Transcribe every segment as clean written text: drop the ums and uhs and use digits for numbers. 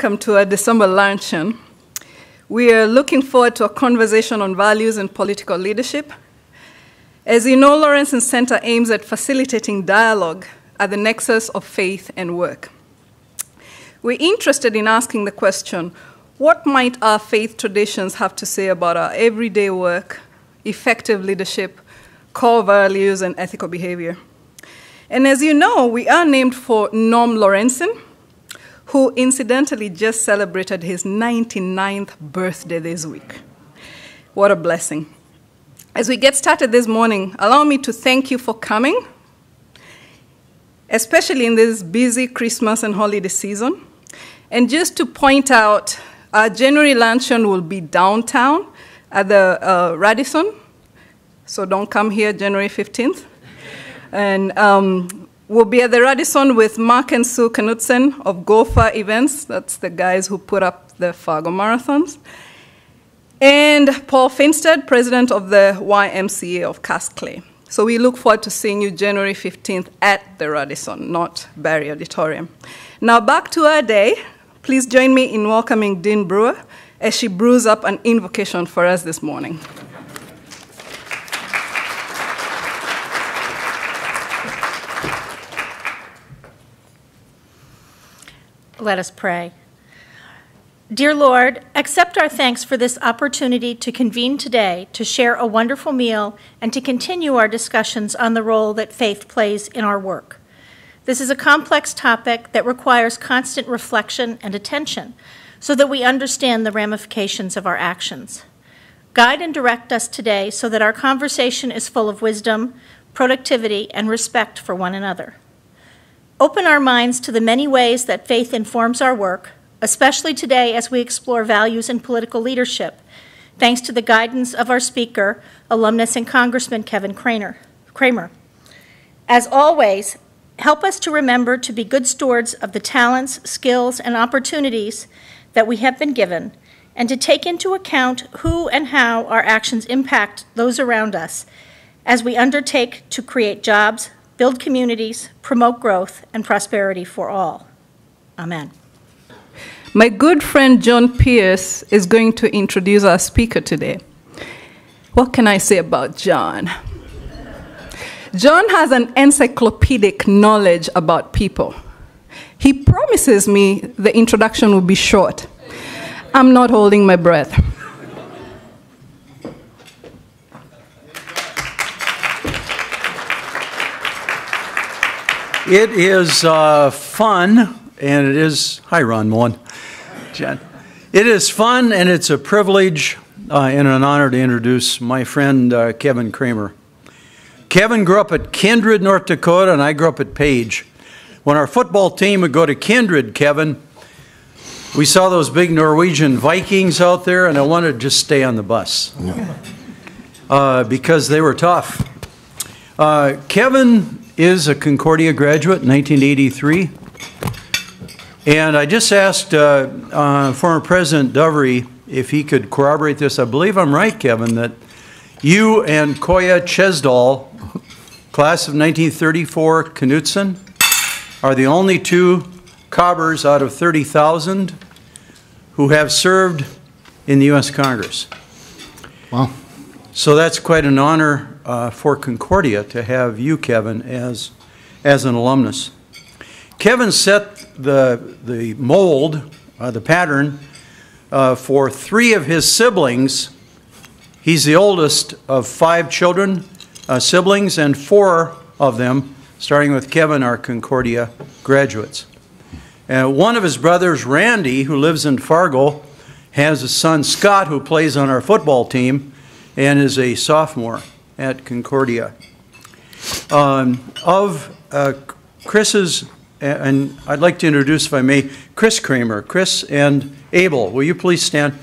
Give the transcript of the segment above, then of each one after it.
welcome to our December luncheon. We are looking forward to a conversation on values and political leadership. As you know, Lorentzsen Center aims at facilitating dialogue at the nexus of faith and work. We're interested in asking the question, what might our faith traditions have to say about our everyday work, effective leadership, core values, and ethical behavior? And as you know, we are named for Norm Lorentzsen, who incidentally just celebrated his 99th birthday this week. What a blessing. As we get started this morning, allow me to thank you for coming, especially in this busy Christmas and holiday season. And just to point out, our January luncheon will be downtown at the Radisson, so don't come here January 15th. And we'll be at the Radisson with Mark and Sue Knudsen of Gopher Events. That's the guys who put up the Fargo Marathons. And Paul Finstead, president of the YMCA of Cast Clay. So we look forward to seeing you January 15th at the Radisson, not Barry Auditorium. Now back to our day. Please join me in welcoming Dean Brewer as she brews up an invocation for us this morning. Let us pray. Dear Lord, accept our thanks for this opportunity to convene today to share a wonderful meal and to continue our discussions on the role that faith plays in our work. This is a complex topic that requires constant reflection and attention so that we understand the ramifications of our actions. Guide and direct us today so that our conversation is full of wisdom, productivity, and respect for one another. Open our minds to the many ways that faith informs our work, especially today as we explore values in political leadership, thanks to the guidance of our speaker, alumnus and Congressman Kevin Cramer. As always, help us to remember to be good stewards of the talents, skills, and opportunities that we have been given, and to take into account who and how our actions impact those around us as we undertake to create jobs, build communities, promote growth, and prosperity for all. Amen. My good friend John Pierce is going to introduce our speaker today. What can I say about John? John has an encyclopedic knowledge about people. He promises me the introduction will be short. I'm not holding my breath. It is fun, and it is, hi Ron Mullen, Jen. It is fun, and it's a privilege and an honor to introduce my friend Kevin Cramer. Kevin grew up at Kindred, North Dakota, and I grew up at Page. When our football team would go to Kindred, Kevin, we saw those big Norwegian Vikings out there, and I wanted to just stay on the bus because they were tough. Kevin is a Concordia graduate in 1983. And I just asked former President Dovery if he could corroborate this. I believe I'm right, Kevin, that you and Koya Chesdal, class of 1934, Knudsen, are the only two cobbers out of 30,000 who have served in the U.S. Congress. Wow. So that's quite an honor for Concordia to have you, Kevin, as an alumnus. Kevin set the mold, the pattern, for three of his siblings. He's the oldest of 5 children, siblings, and 4 of them, starting with Kevin, are Concordia graduates. One of his brothers, Randy, who lives in Fargo, has a son, Scott, who plays on our football team and is a sophomore at Concordia. Chris's, and I'd like to introduce, if I may, Chris Cramer. Chris and Abel, will you please stand?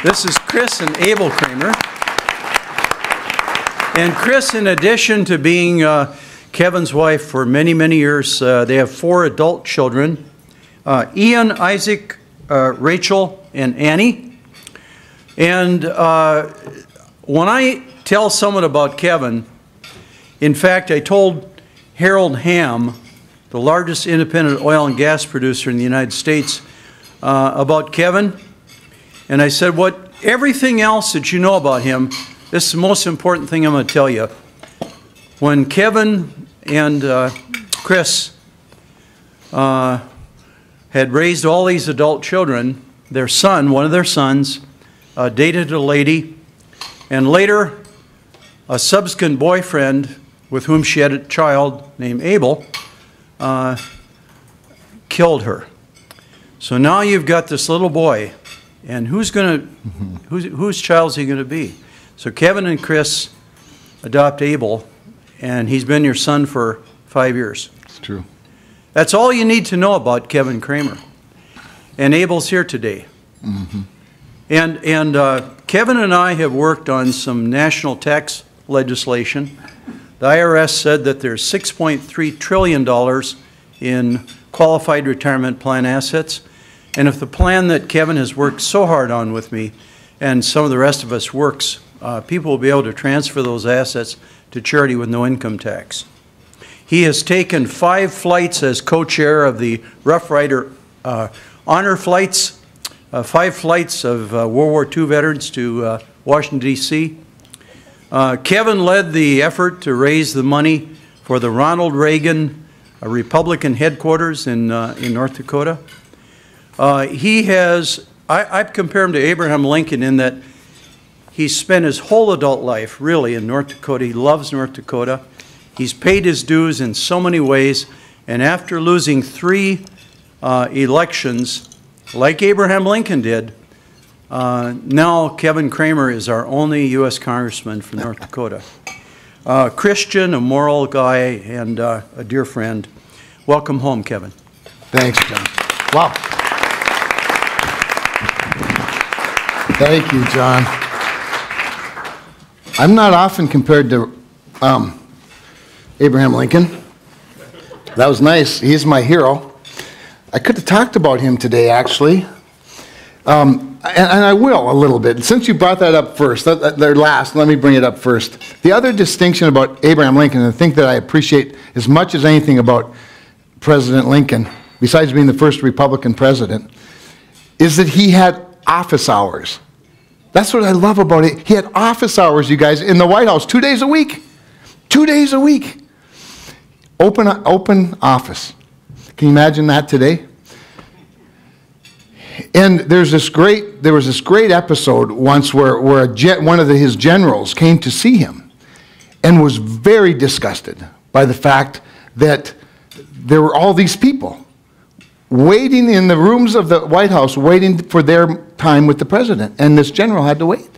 This is Chris and Abel Cramer. And Chris, in addition to being Kevin's wife for many, many years, they have 4 adult children, Ian, Isaac, Rachel, and Annie. And when I tell someone about Kevin, in fact, I told Harold Hamm the largest independent oil and gas producer in the United States, about Kevin. And I said, everything else that you know about him, this is the most important thing I'm going to tell you. When Kevin and Chris had raised all these adult children, their son, one of their sons, dated a lady, and later a subsequent boyfriend with whom she had a child named Abel killed her. So now you've got this little boy, and whose child is he going to be? So Kevin and Chris adopt Abel, and he's been your son for 5 years. It's true. That's all you need to know about Kevin Cramer. And Abel's here today. Mm-hmm. And Kevin and I have worked on some national tax legislation. The IRS said that there's $6.3 trillion in qualified retirement plan assets. And if the plan that Kevin has worked so hard on with me and some of the rest of us works, people will be able to transfer those assets to charity with no income tax. He has taken 5 flights as co-chair of the Rough Rider honor flights, 5 flights of World War II veterans to Washington, D.C. Kevin led the effort to raise the money for the Ronald Reagan Republican headquarters in North Dakota. I've compared him to Abraham Lincoln in that he's spent his whole adult life really in North Dakota. He loves North Dakota. He's paid his dues in so many ways, and after losing 3 elections, like Abraham Lincoln did, now Kevin Cramer is our only U.S. Congressman from North Dakota. Christian, a moral guy, and a dear friend. Welcome home, Kevin. Thanks, John. Wow. Thank you, John. I'm not often compared to Abraham Lincoln. That was nice. He's my hero. I could have talked about him today, actually. And I will a little bit. Since you brought that up first, let me bring it up first. The other distinction about Abraham Lincoln, and the thing that I appreciate as much as anything about President Lincoln, besides being the first Republican president, is that he had office hours. That's what I love about it. He had office hours, you guys, in the White House 2 days a week. 2 days a week. Open office. Can you imagine that today? And there was this great episode once where one of his generals came to see him and was very disgusted by the fact that there were all these people waiting in the rooms of the White House, waiting for their time with the president, and this general had to wait.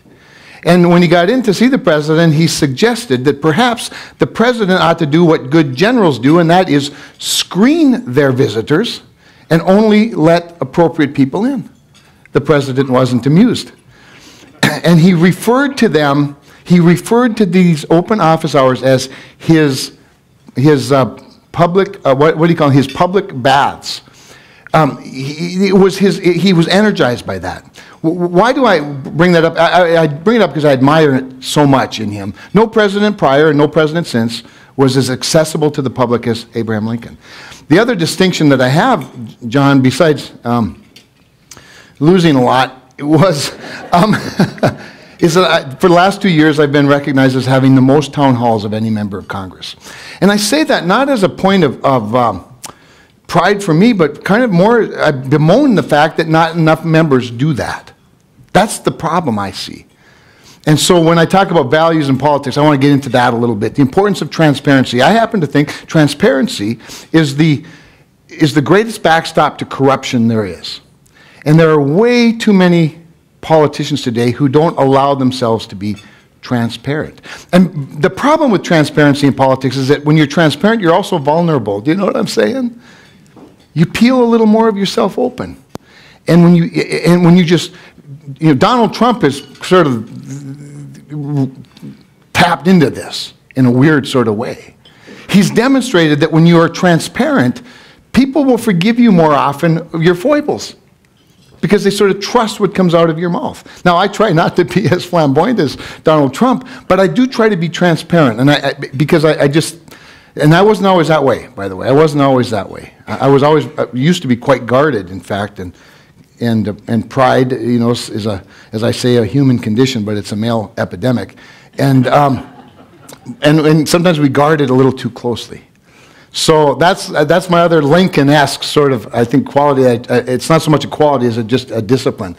And when he got in to see the president, he suggested that perhaps the president ought to do what good generals do, and that is screen their visitors and only let appropriate people in. The president wasn't amused. And he referred to these open office hours as his public, what do you call them? His public baths. He was energized by that. Why do I bring that up? I bring it up because I admire it so much in him. No president prior and no president since was as accessible to the public as Abraham Lincoln. The other distinction that I have, John, besides losing a lot, was is that for the last 2 years I've been recognized as having the most town halls of any member of Congress. And I say that not as a point of pride for me, but kind of more, I bemoan the fact that not enough members do that. That's the problem I see. And so when I talk about values in politics, I want to get into that a little bit. The importance of transparency. I happen to think transparency is the greatest backstop to corruption there is. And there are way too many politicians today who don't allow themselves to be transparent. And the problem with transparency in politics is that when you're transparent, you're also vulnerable. Do you know what I'm saying? You peel a little more of yourself open. And when you just, Donald Trump has sort of tapped into this in a weird sort of way. He's demonstrated that when you are transparent, people will forgive you more often of your foibles because they sort of trust what comes out of your mouth. Now, I try not to be as flamboyant as Donald Trump, but I do try to be transparent, and because I just, And I wasn't always that way, by the way. I wasn't always that way. I used to be quite guarded, in fact, and pride, is as I say, a human condition, but it's a male epidemic. And sometimes we guard it a little too closely. So that's my other Lincoln-esque sort of, I think, quality. It's not so much a quality as just a discipline.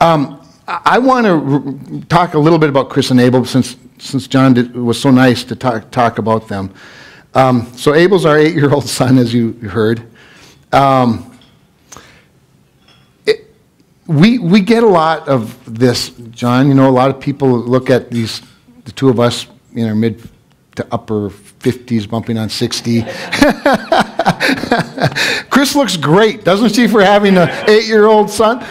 I want to talk a little bit about Chris and Abel, since John was so nice to talk about them. So Abel's our 8-year-old son, as you heard. We get a lot of this, John. A lot of people look at the two of us in our mid to upper 50s, bumping on 60. Chris looks great, doesn't she, for having an 8-year-old son?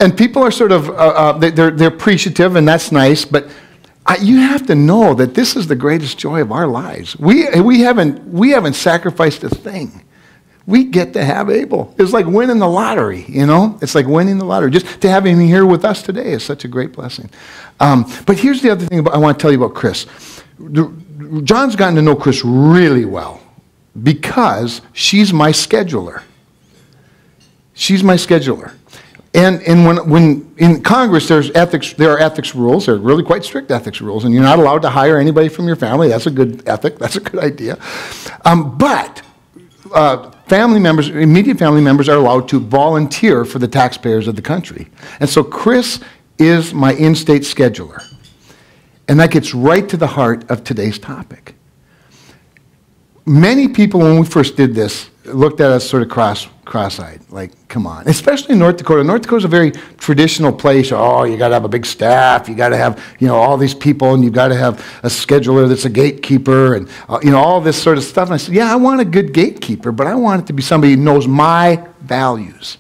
And people are sort of they're appreciative, and that's nice. But you have to know that this is the greatest joy of our lives. We haven't sacrificed a thing. We get to have Abel. It's like winning the lottery, It's like winning the lottery. Just to have him here with us today is such a great blessing. But here's the other thing I want to tell you about Chris. John's gotten to know Chris really well because she's my scheduler. She's my scheduler. And when in Congress there are ethics rules. They're really quite strict ethics rules, and you're not allowed to hire anybody from your family. That's a good ethic. That's a good idea. But family members, immediate family members, are allowed to volunteer for the taxpayers of the country. And so Chris is my in-state scheduler. And that gets right to the heart of today's topic. Many people, when we first did this, looked at us sort of cross-eyed, like, come on. Especially in North Dakota. North Dakota is a very traditional place. Oh, you got to have a big staff. You got to have, all these people, and you've got to have a scheduler that's a gatekeeper, and all this sort of stuff. And I said, yeah, I want a good gatekeeper, but I want it to be somebody who knows my values.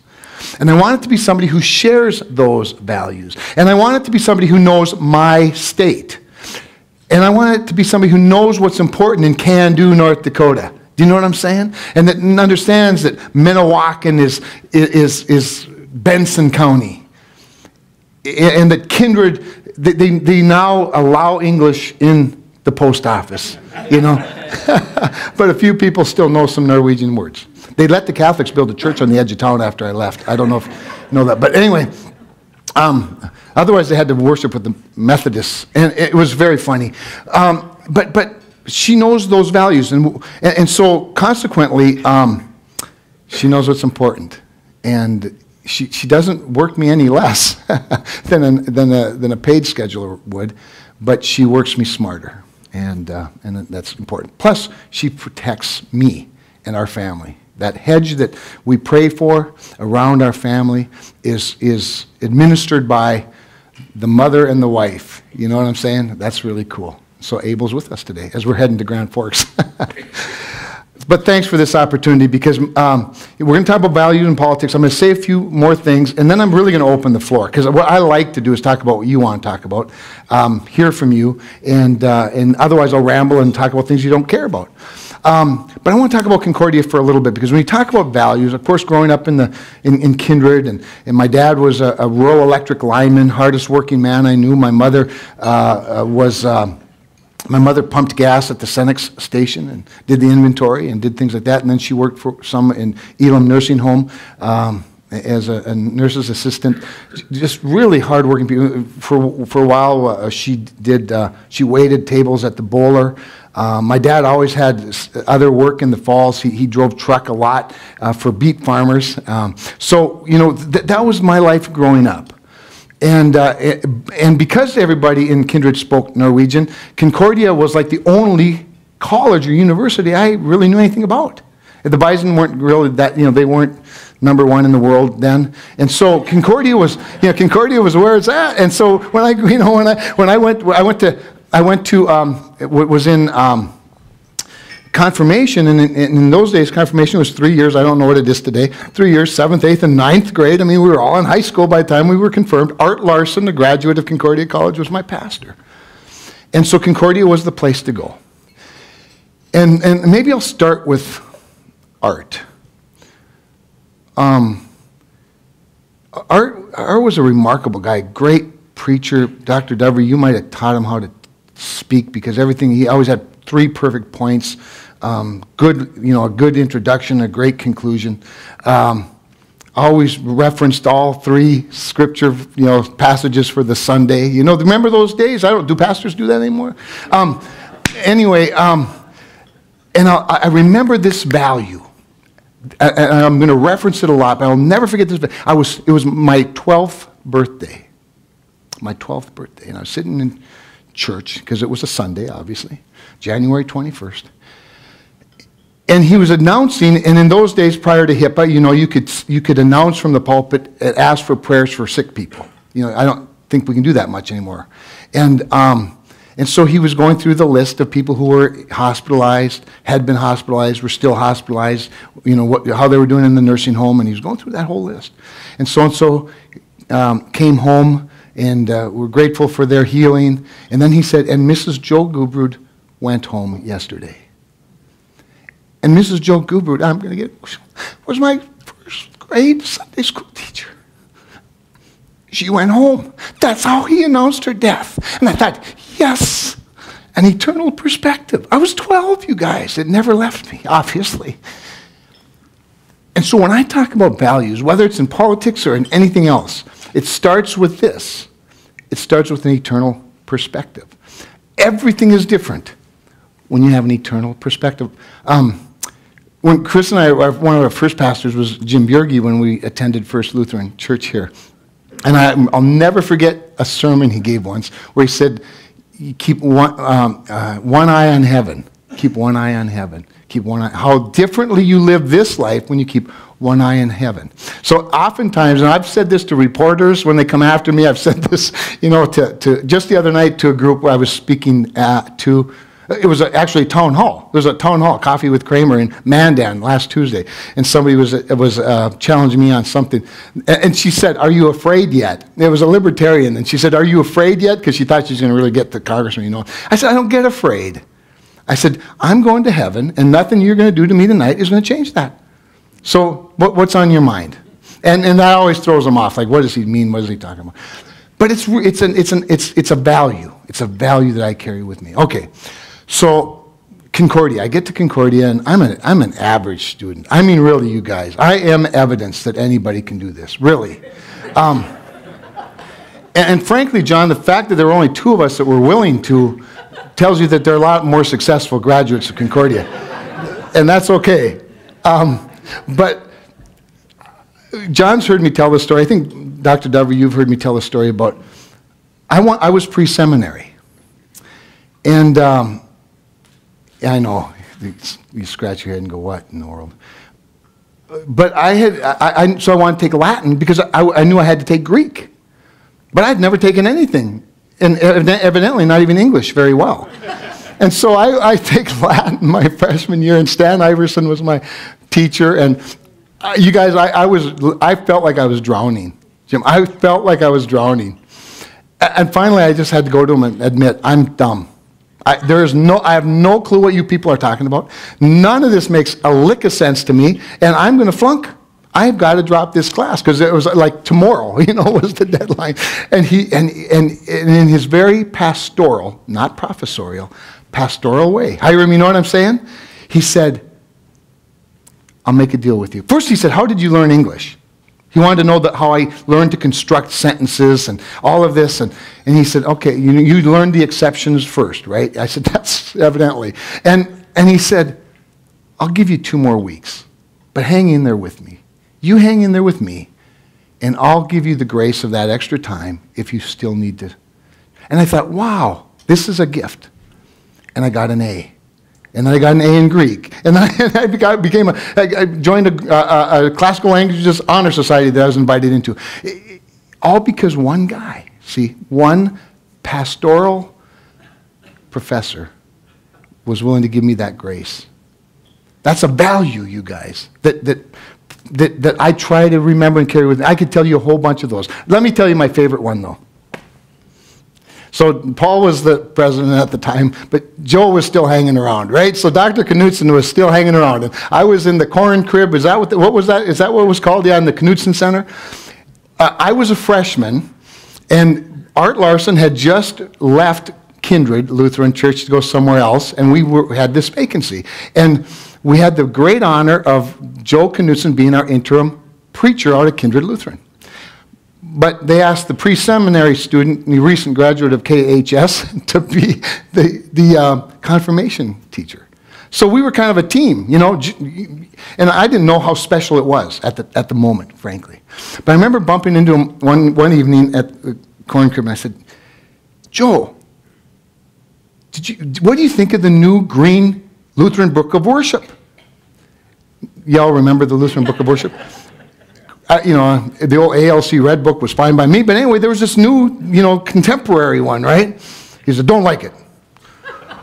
And I want it to be somebody who shares those values. And I want it to be somebody who knows my state. And I want it to be somebody who knows what's important in Can-Do, North Dakota. Do you know what I'm saying? And that understands that Minnewacan is Benson County. And that Kindred, they now allow English in the post office, But a few people still know some Norwegian words. They let the Catholics build a church on the edge of town after I left. I don't know if you know that. But anyway, otherwise they had to worship with the Methodists. And it was very funny. But she knows those values. And so consequently, she knows what's important. And she doesn't work me any less than a paid scheduler would. But she works me smarter. And that's important. Plus, she protects me and our family. That hedge that we pray for around our family is administered by the mother and the wife. You know what I'm saying? That's really cool. So Abel's with us today as we're heading to Grand Forks. But thanks for this opportunity, because we're going to talk about values and politics. I'm going to say a few more things, and then I'm really going to open the floor, because what I like to do is talk about what you want to talk about, hear from you, and otherwise I'll ramble and talk about things you don't care about. But I want to talk about Concordia for a little bit, because when you talk about values, of course, growing up in Kindred, and my dad was a rural electric lineman, hardest working man I knew. My mother my mother pumped gas at the Senex station and did the inventory and did things like that. And then she worked for some in Elam Nursing Home as a nurse's assistant. Just really hardworking people. For a while, she waited tables at the Bowler. My dad always had other work in the falls. He drove truck a lot for beet farmers. So that was my life growing up. And because everybody in Kindred spoke Norwegian, Concordia was like the only college or university I really knew anything about. The Bison weren't really that, they weren't number one in the world then. And so Concordia was where it's at. And so when I went to confirmation, and in those days, confirmation was 3 years. I don't know what it is today. 3 years, 7th, 8th, and 9th grade. I mean, we were all in high school by the time we were confirmed. Art Larson, a graduate of Concordia College, was my pastor. And so Concordia was the place to go. And maybe I'll start with Art. Art was a remarkable guy, great preacher. Dr. Dover, you might have taught him how to speak, because he always had 3 perfect points. Good, a good introduction, a great conclusion. Always referenced all 3 scripture, passages for the Sunday. Remember those days? Do pastors do that anymore? Anyway, and I remember this value. And I'm going to reference it a lot, but I'll never forget this. It was my 12th birthday. My 12th birthday. And I was sitting in church, because it was a Sunday, obviously, January 21st. And he was announcing, and in those days prior to HIPAA, you could announce from the pulpit and ask for prayers for sick people. I don't think we can do that much anymore. And so he was going through the list of people who were hospitalized, had been hospitalized, were still hospitalized, how they were doing in the nursing home, and he was going through that whole list. And so came home, and we're grateful for their healing. And then he said, and Mrs. Joe Gubrud went home yesterday. And Mrs. Joe Gubrud, was my first grade Sunday school teacher. She went home. That's how he announced her death. And I thought, yes, an eternal perspective. I was 12, you guys. It never left me, obviously. And so when I talk about values, whether it's in politics or in anything else, it starts with this. It starts with an eternal perspective. Everything is different when you have an eternal perspective. When Chris and I, one of our first pastors was Jim Bjerge when we attended First Lutheran Church here. And I'll never forget a sermon he gave once where he said, you keep one eye on heaven. Keep one eye on heaven. Keep one eye. How differently you live this life when you keep one eye in heaven. So oftentimes, and I've said this to reporters when they come after me, I've said this, to just the other night to a group where I was speaking to. It was actually a town hall. There was a town hall, Coffee with Cramer in Mandan last Tuesday. And somebody was challenging me on something. And she said, are you afraid yet? It was a libertarian. And she said, are you afraid yet? Because she thought she was going to really get the congressman, I said, I don't get afraid. I said, I'm going to heaven, and nothing you're going to do to me tonight is going to change that. So what's on your mind? And that always throws them off. Like, what does he mean? What is he talking about? But it's a value. It's a value that I carry with me. Okay. So Concordia, I get to Concordia, and I'm an average student. I mean, really, you guys, I am evidence that anybody can do this, really. And frankly, John, the fact that there were only 2 of us that were willing to tells you that there are a lot more successful graduates of Concordia, and that's okay. But John's heard me tell this story. I think, Dr. Dover, you've heard me tell the story about, I was pre-seminary, and I know, you scratch your head and go, what in the world? But so I wanted to take Latin because I knew I had to take Greek. But I'd never taken anything, and evidently not even English very well. And so I take Latin my freshman year, and Stan Iverson was my teacher. And you guys, I felt like I was drowning. Jim, I felt like I was drowning. And finally, I just had to go to him and admit, I'm dumb. I have no clue what you people are talking about. None of this makes a lick of sense to me, and I'm going to flunk. I've got to drop this class because it was like tomorrow, was the deadline. And in his very pastoral, not professorial, pastoral way, Hiram, you know what I'm saying? He said, I'll make a deal with you. First, he said, how did you learn English? He wanted to know how I learned to construct sentences and all of this. And he said, okay, you learned the exceptions first, right? I said, that's evidently. And he said, I'll give you 2 more weeks, but hang in there with me. You hang in there with me, and I'll give you the grace of that extra time if you still need to. And I thought, wow, this is a gift. And I got an A. And then I got an A in Greek. And then I joined a classical languages honor society that I was invited into. All because one guy, one pastoral professor was willing to give me that grace. That's a value, you guys, that I try to remember and carry with me. I could tell you a whole bunch of those. Let me tell you my favorite one, though. So Paul was the president at the time, but Joe was still hanging around, right? So Dr. Knudsen was still hanging around. And I was in the corn crib. Is that what was that? Is that what it was called? Yeah, in the Knudsen Center. I was a freshman, and Art Larson had just left Kindred Lutheran Church to go somewhere else, and had this vacancy. And we had the great honor of Joe Knudsen being our interim preacher out of Kindred Lutheran. But they asked the pre-seminary student, the recent graduate of KHS, to be the confirmation teacher. So we were kind of a team, you know, and I didn't know how special it was at the moment, frankly. But I remember bumping into him one evening at the corn crib, and I said, Joe, what do you think of the new green Lutheran Book of Worship? Y'all remember the Lutheran Book of Worship? You know, the old ALC Red Book was fine by me, but anyway, there was this new, you know, contemporary one, right? He said, don't like it.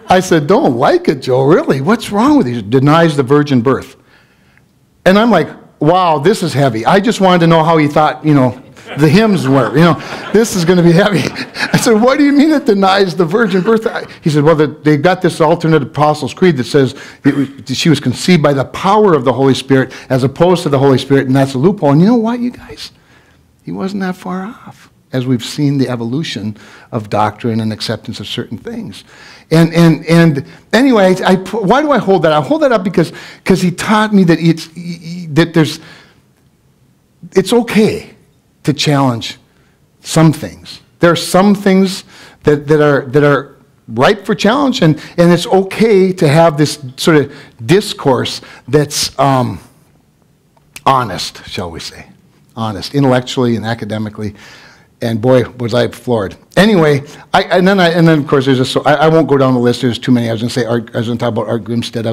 I said, don't like it, Joe, really? What's wrong with you? He said, denies the virgin birth. And I'm like, wow, this is heavy. I just wanted to know how he thought, you know, the hymns were. You know, this is going to be heavy. I said, what do you mean it denies the virgin birth? He said, well, they got this alternate Apostles' Creed that says she was conceived by the power of the Holy Spirit as opposed to the Holy Spirit, and that's a loophole. And you know what, you guys? He wasn't that far off, as we've seen the evolution of doctrine and acceptance of certain things. And anyway, why do I hold that? I hold that up because he taught me that it's okay to challenge some things. There are some things that are ripe for challenge, and it's okay to have this sort of discourse that's honest, shall we say. Honest, intellectually and academically. And boy, was I floored. Anyway, and then of course there's just I won't go down the list. There's too many. I was going to talk about Art Grimstead.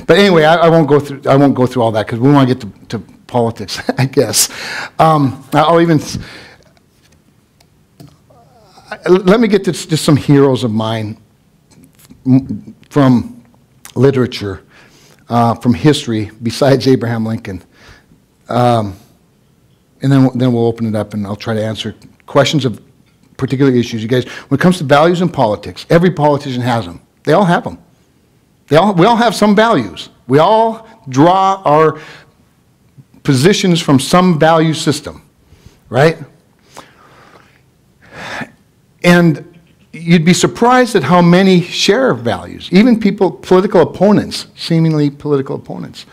But anyway, I won't go through all that because we want to get to politics, I guess. Let me get to just some heroes of mine from literature, from history, besides Abraham Lincoln. And then we'll open it up, and I'll try to answer questions of particular issues. You guys, when it comes to values in politics, every politician has them. They all have them. We all have some values. We all draw our positions from some value system, right? And you'd be surprised at how many share values, even political opponents, seemingly political opponents.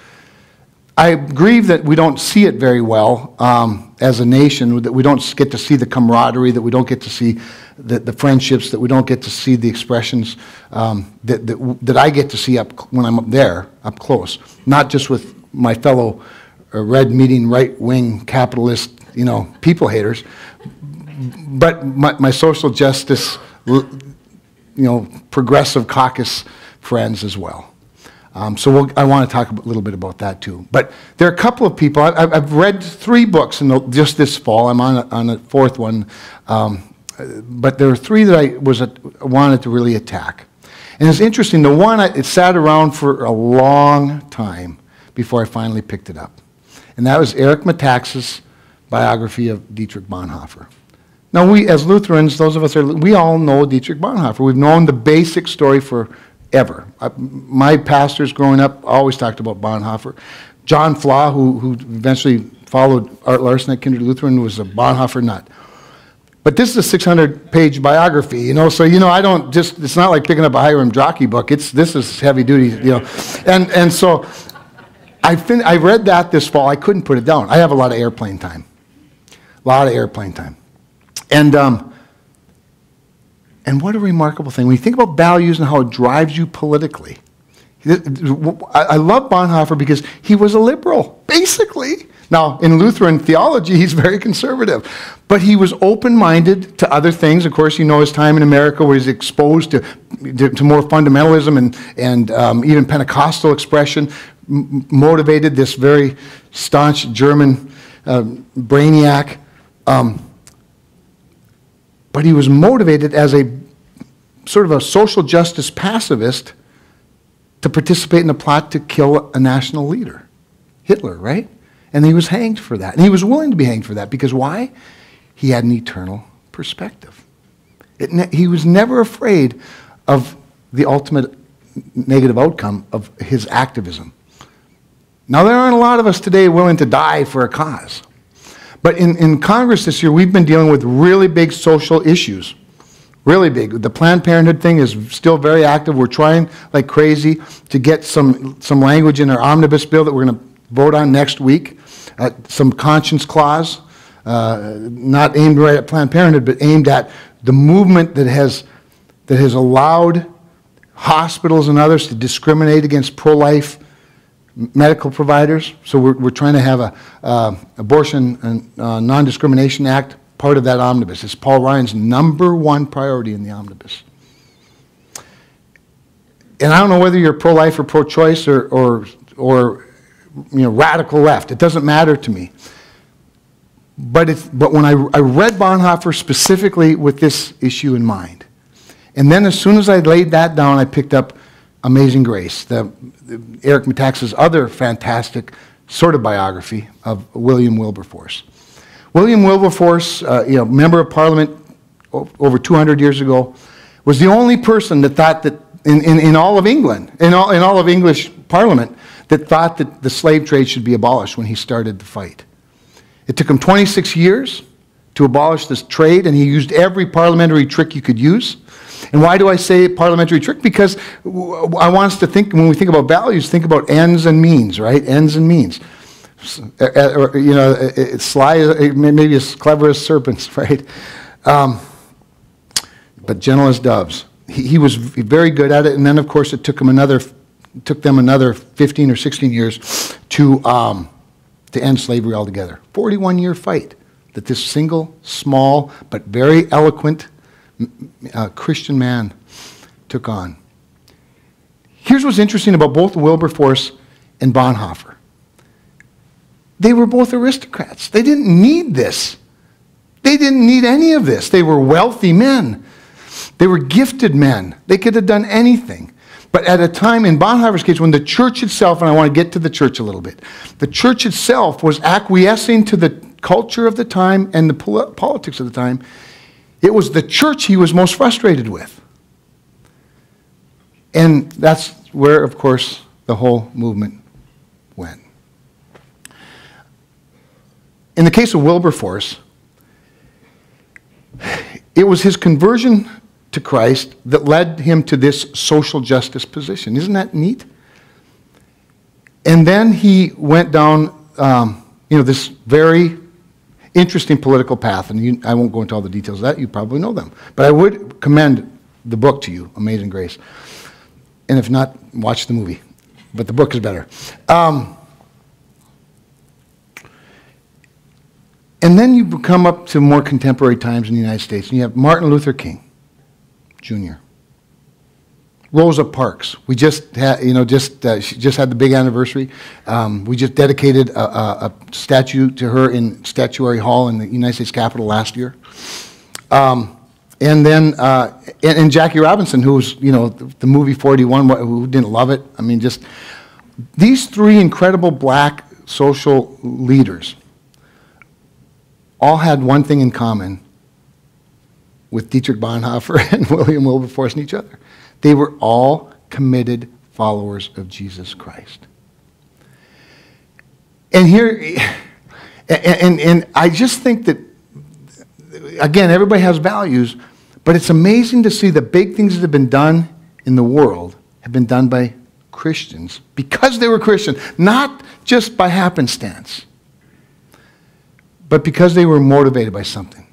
I grieve that we don't see it very well as a nation, that we don't get to see the camaraderie, that we don't get to see the friendships, that we don't get to see the expressions that I get to see when I'm up there, up close. Not just with my fellow red-meeting, right-wing, capitalist, you know, people haters, but my social justice, you know, progressive caucus friends as well. So I want to talk a little bit about that too. But there are a couple of people. I've read 3 books just this fall. I'm on a 4th one. But there are 3 that I wanted to really attack. And it's interesting. The one, it sat around for a long time before I finally picked it up. And that was Eric Metaxas' biography of Dietrich Bonhoeffer. Now, we as Lutherans, those of us we all know Dietrich Bonhoeffer. We've known the basic story forever. My pastors growing up always talked about Bonhoeffer. John Flaw, who eventually followed Art Larson at Kindred Lutheran, was a Bonhoeffer nut. But this is a 600-page biography, you know, so, you know, it's not like picking up a Hiram Jockey book. This is heavy duty, you know. And so I read that this fall. I couldn't put it down. I have a lot of airplane time. And what a remarkable thing. When you think about values and how it drives you politically. I love Bonhoeffer because he was a liberal, basically. Now, in Lutheran theology, he's very conservative. But he was open-minded to other things. Of course, you know his time in America where he's exposed to more fundamentalism and even Pentecostal expression, motivated this very staunch German brainiac. But he was motivated as a sort of a social justice pacifist to participate in a plot to kill a national leader, Hitler, right? And he was hanged for that. And he was willing to be hanged for that because why? He had an eternal perspective. He was never afraid of the ultimate negative outcome of his activism. Now, there aren't a lot of us today willing to die for a cause. But in Congress this year, we've been dealing with really big social issues. Really big. The Planned Parenthood thing is still very active. We're trying like crazy to get some language in our omnibus bill that we're going to vote on next week. Some conscience clause, not aimed right at Planned Parenthood, but aimed at the movement that has allowed hospitals and others to discriminate against pro-life medical providers. So we're trying to have a Abortion and Non-Discrimination Act part of that omnibus. It's Paul Ryan's #1 priority in the omnibus. And I don't know whether you're pro-life or pro-choice or radical left. It doesn't matter to me. But when I read Bonhoeffer specifically with this issue in mind, and then as soon as I laid that down, I picked up Amazing Grace, Eric Metaxas' other fantastic sort of biography of William Wilberforce. William Wilberforce, member of Parliament over 200 years ago, was the only person that thought that in all of England, in all of English Parliament, that thought that the slave trade should be abolished when he started the fight. It took him 26 years to abolish this trade, and he used every parliamentary trick you could use. And why do I say parliamentary trick? Because I want us to think, when we think about values, think about ends and means, right? Ends and means. It's sly, maybe as clever as serpents, right? But gentle as doves. He was very good at it, and then of course it took them another 15 or 16 years to end slavery altogether. 41-year fight that this single, small, but very eloquent Christian man took on. Here's what's interesting about both Wilberforce and Bonhoeffer. They were both aristocrats. They didn't need this. They didn't need any of this. They were wealthy men. They were gifted men. They could have done anything. But at a time, in Bonhoeffer's case, when the church itself, and I want to get to the church a little bit, the church itself was acquiescing to the culture of the time and the politics of the time, it was the church he was most frustrated with. And that's where, of course, the whole movement went. In the case of Wilberforce, it was his conversion to Christ that led him to this social justice position. Isn't that neat? And then he went down, this very interesting political path. And I won't go into all the details of that. You probably know them. But I would commend the book to you, Amazing Grace. And if not, watch the movie. But the book is better. And then you come up to more contemporary times in the United States, and you have Martin Luther King Jr., Rosa Parks. We just had, she just had the big anniversary. We just dedicated a statue to her in Statuary Hall in the United States Capitol last year. And then and Jackie Robinson, who's the movie 41, who didn't love it. I mean, just these three incredible black social leaders all had one thing in common with Dietrich Bonhoeffer and William Wilberforce and each other. They were all committed followers of Jesus Christ. And here, and I just think that, again, everybody has values, but it's amazing to see the big things that have been done in the world have been done by Christians because they were Christian, not just by happenstance, but because they were motivated by something.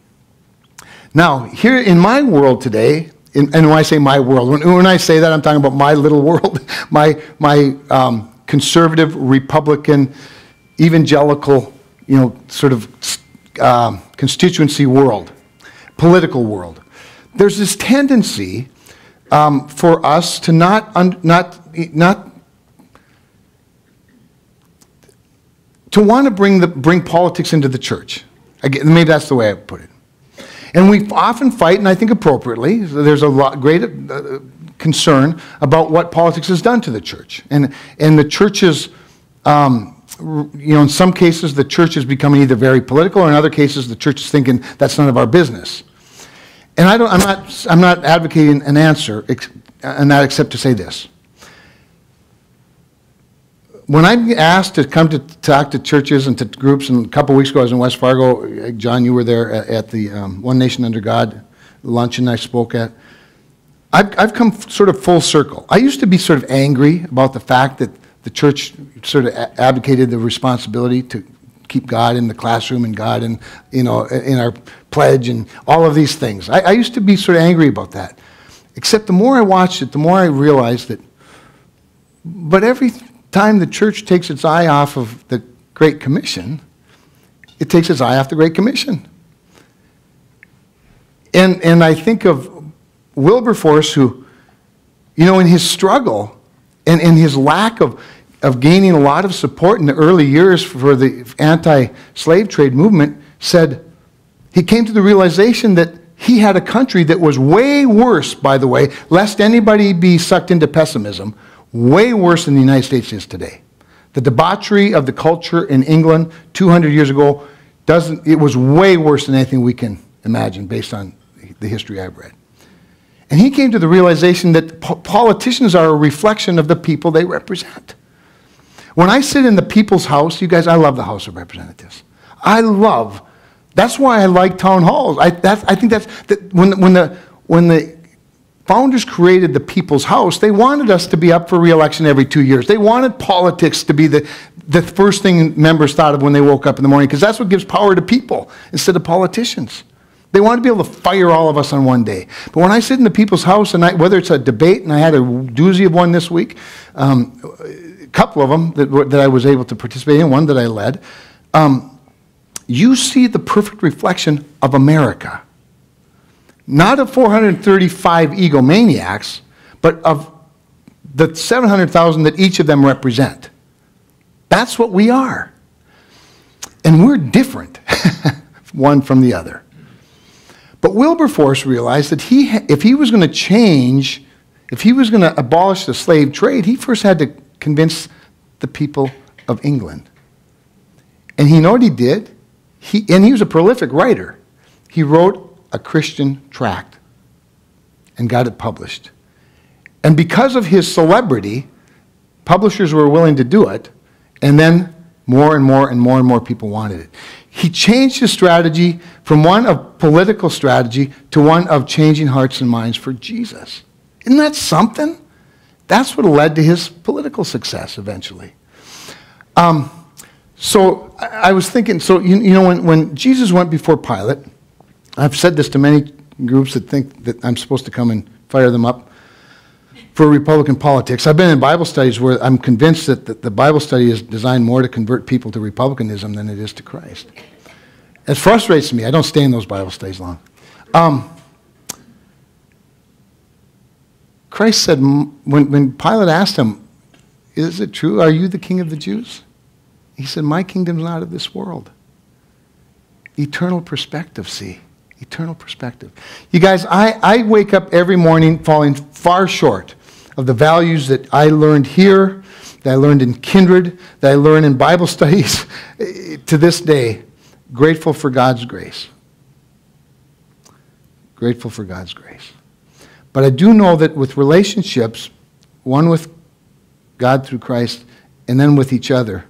Now, here in my world today, and when I say my world, when I say that, I'm talking about my little world, my conservative, Republican, evangelical, sort of constituency world, political world. There's this tendency for us to not to want to bring politics into the church. Again, maybe that's the way I put it. And we often fight, and I think appropriately, there's a great concern about what politics has done to the church. And the churches, in some cases, the church is becoming either very political, or in other cases, the church is thinking that's none of our business. And I'm not advocating an answer on that except to say this. When I'm asked to come to talk to churches and to groups, and a couple of weeks ago I was in West Fargo, John, you were there at the One Nation Under God luncheon I spoke at. I've come sort of full circle. I used to be sort of angry about the fact that the church sort of abdicated the responsibility to keep God in the classroom and God in, in our pledge and all of these things. I used to be sort of angry about that. Except the more I watched it, the more I realized that, but every time the church takes its eye off of the Great Commission, it takes its eye off the Great Commission. And I think of Wilberforce, who, in his struggle and in his lack of gaining a lot of support in the early years for the anti-slave trade movement, said he came to the realization that he had a country that was way worse, by the way, lest anybody be sucked into pessimism, way worse than the United States is today. The debauchery of the culture in England 200 years ago, it was way worse than anything we can imagine based on the history I've read. And he came to the realization that politicians are a reflection of the people they represent. When I sit in the people's house, you guys, I love the House of Representatives. That's why I like town halls. I think when the founders created the people's house, they wanted us to be up for re-election every 2 years. They wanted politics to be the first thing members thought of when they woke up in the morning, because that's what gives power to people instead of politicians. They want to be able to fire all of us on one day. But when I sit in the people's house, and whether it's a debate, and I had a doozy of one this week, a couple of them that I was able to participate in, one that I led, you see the perfect reflection of America. Not of 435 egomaniacs, but of the 700,000 that each of them represent. That's what we are. And we're different, one from the other. But Wilberforce realized that if he was going to change, if he was going to abolish the slave trade, he first had to convince the people of England. And you know what he did? And he was a prolific writer. He wrote a Christian tract and got it published. And because of his celebrity, publishers were willing to do it, and then more and more and more and more people wanted it. He changed his strategy from one of political strategy to one of changing hearts and minds for Jesus. Isn't that something? That's what led to his political success eventually. So I was thinking, when Jesus went before Pilate, I've said this to many groups that think that I'm supposed to come and fire them up for Republican politics. I've been in Bible studies where I'm convinced that the Bible study is designed more to convert people to Republicanism than it is to Christ. It frustrates me. I don't stay in those Bible studies long. Christ said, when Pilate asked him, "Is it true? Are you the king of the Jews?" He said, "My kingdom's not of this world." Eternal perspective, see? Eternal perspective. You guys, I wake up every morning falling far short of the values that I learned here, that I learned in Kindred, that I learned in Bible studies to this day. Grateful for God's grace. Grateful for God's grace. But I do know that with relationships, one with God through Christ and then with each other,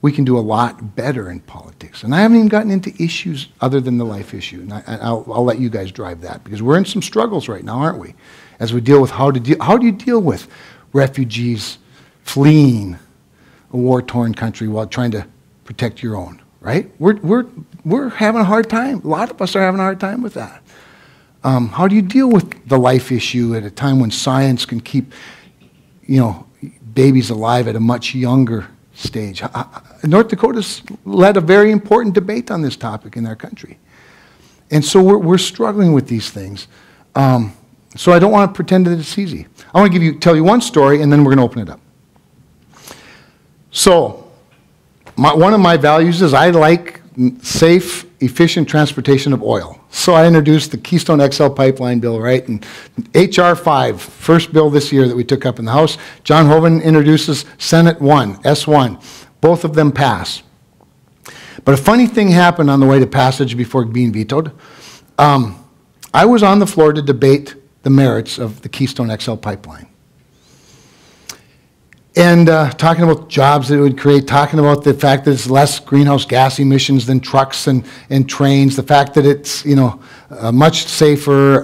we can do a lot better in politics. And I haven't even gotten into issues other than the life issue. And I'll let you guys drive that, because we're in some struggles right now, aren't we? As we deal with how do you deal with refugees fleeing a war-torn country while trying to protect your own, right? We're having a hard time. A lot of us are having a hard time with that. How do you deal with the life issue at a time when science can keep, babies alive at a much younger stage? North Dakota's led a very important debate on this topic in our country. And so we're struggling with these things. So I don't want to pretend that it's easy. I want to tell you one story, and then we're going to open it up. So one of my values is I like safe, efficient transportation of oil. So I introduced the Keystone XL pipeline bill, right? And H.R. 5, first bill this year that we took up in the House. John Hoeven introduces Senate 1, S1. Both of them pass. But a funny thing happened on the way to passage before being vetoed. I was on the floor to debate the merits of the Keystone XL pipeline. And talking about jobs that it would create, talking about the fact that it's less greenhouse gas emissions than trucks and trains, the fact that it's, you know, much safer,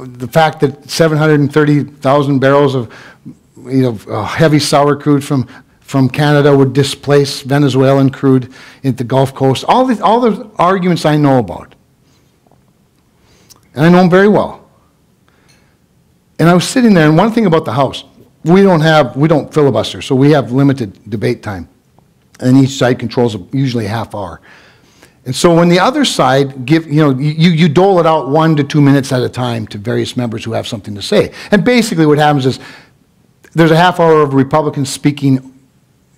the fact that 730,000 barrels of, you know, heavy sour crude from Canada would displace Venezuelan crude into the Gulf Coast. All the arguments I know about. And I know them very well. And I was sitting there, and one thing about the House, we don't filibuster, so we have limited debate time. And each side controls usually a half hour. And so when the other side you dole it out 1 to 2 minutes at a time to various members who have something to say. And basically what happens is there's a half hour of Republicans speaking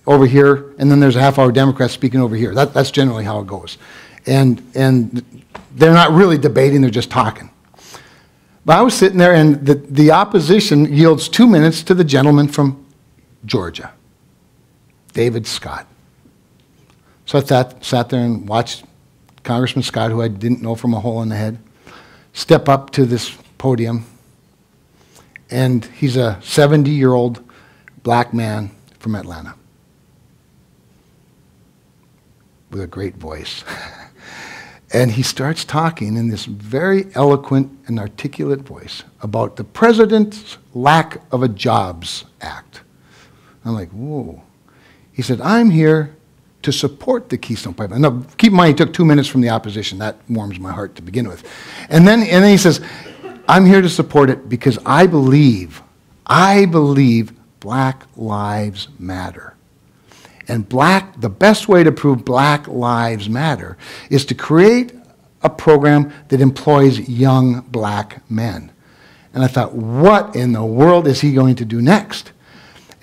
over here, and then there's a half hour of Democrats speaking over here. That's generally how it goes. And they're not really debating, they're just talking. But I was sitting there, and the opposition yields 2 minutes to the gentleman from Georgia, David Scott. So I sat there and watched Congressman Scott, who I didn't know from a hole in the head, step up to this podium. And he's a 70-year-old black man from Atlanta with a great voice. And he starts talking in this very eloquent and articulate voice about the president's lack of a Jobs Act. I'm like, whoa. He said, I'm here to support the Keystone Pipeline. Now, keep in mind, he took 2 minutes from the opposition. That warms my heart to begin with. And then he says, I'm here to support it because I believe black lives matter. And the best way to prove black lives matter is to create a program that employs young black men. And I thought, what in the world is he going to do next?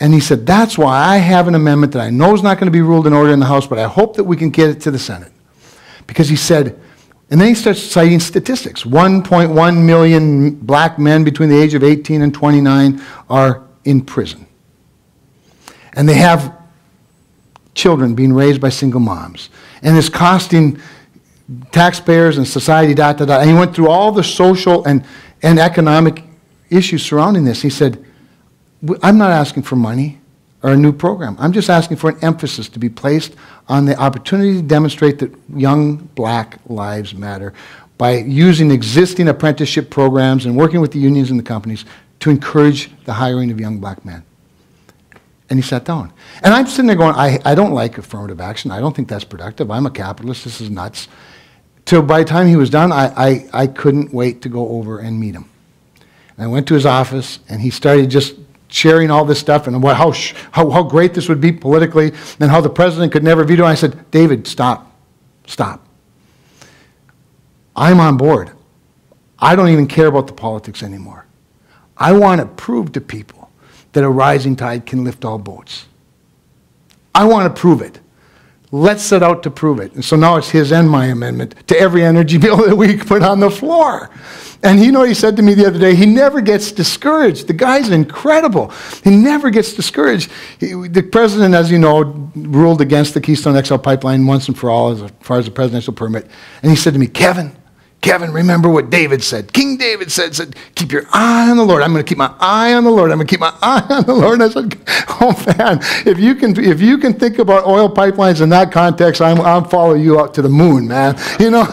And he said, that's why I have an amendment that I know is not going to be ruled in order in the House, but I hope that we can get it to the Senate. Because he said, and then he starts citing statistics. 1.1 million black men between the age of 18 and 29 are in prison. And they have children being raised by single moms. And it's costing taxpayers and society, And he went through all the social and economic issues surrounding this. He said, I'm not asking for money or a new program. I'm just asking for an emphasis to be placed on the opportunity to demonstrate that young black lives matter by using existing apprenticeship programs and working with the unions and the companies to encourage the hiring of young black men. And he sat down. And I'm sitting there going, I don't like affirmative action. I don't think that's productive. I'm a capitalist. This is nuts. So by the time he was done, I couldn't wait to go over and meet him. And I went to his office, and he started just sharing all this stuff and how great this would be politically and how the president could never veto. And I said, David, stop. I'm on board. I don't even care about the politics anymore. I want to prove to people that a rising tide can lift all boats. I want to prove it. Let's set out to prove it. And so now it's his and my amendment to every energy bill that we put on the floor. And you know what he said to me the other day? He never gets discouraged. The guy's incredible. He never gets discouraged. The president, as you know, ruled against the Keystone XL pipeline once and for all as far as the presidential permit. And he said to me, Kevin, remember what David said. King David said, keep your eye on the Lord. I'm going to keep my eye on the Lord. I'm going to keep my eye on the Lord. And I said, oh man, if you can think about oil pipelines in that context, I'll follow you out to the moon, man. You know.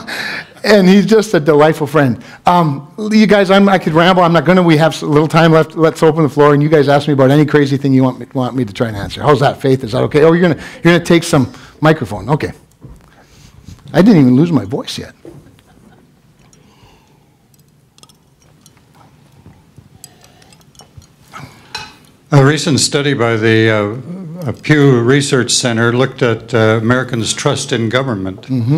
And he's just a delightful friend. You guys, I could ramble. I'm not going to. We have a little time left. Let's open the floor, and you guys ask me about any crazy thing you want me to try and answer. How's that, Faith? Is that okay? Oh, you're gonna take some microphone. Okay. I didn't even lose my voice yet. A recent study by the Pew Research Center looked at Americans' trust in government. Mm-hmm.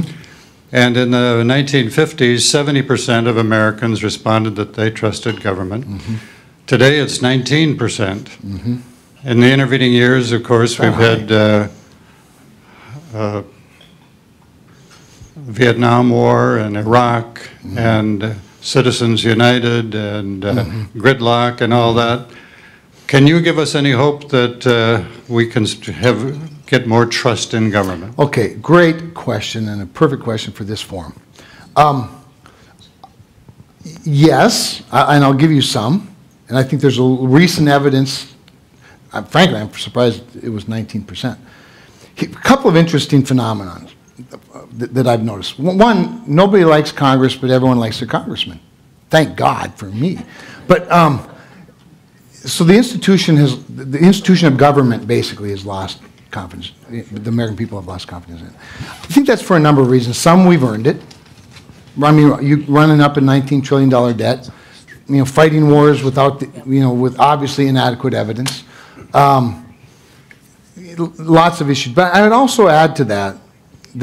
And in the 1950s, 70% of Americans responded that they trusted government. Mm-hmm. Today, it's 19%. Mm-hmm. In the intervening years, of course, we've had Vietnam War and Iraq mm-hmm. and Citizens United and mm-hmm. gridlock and all that. Can you give us any hope that we can get more trust in government? Okay, great question and a perfect question for this forum. Yes, and I'll give you some. And I think there's recent evidence frankly, I'm surprised it was 19%. A couple of interesting phenomena that I've noticed. One, nobody likes Congress, but everyone likes their congressman. Thank God for me. But so the institution of government basically has lost confidence. The American people have lost confidence in it. I think that's for a number of reasons. Some, we've earned it. I mean, you running up a $19 trillion debt, fighting wars without, with obviously inadequate evidence. Lots of issues. But I would also add to that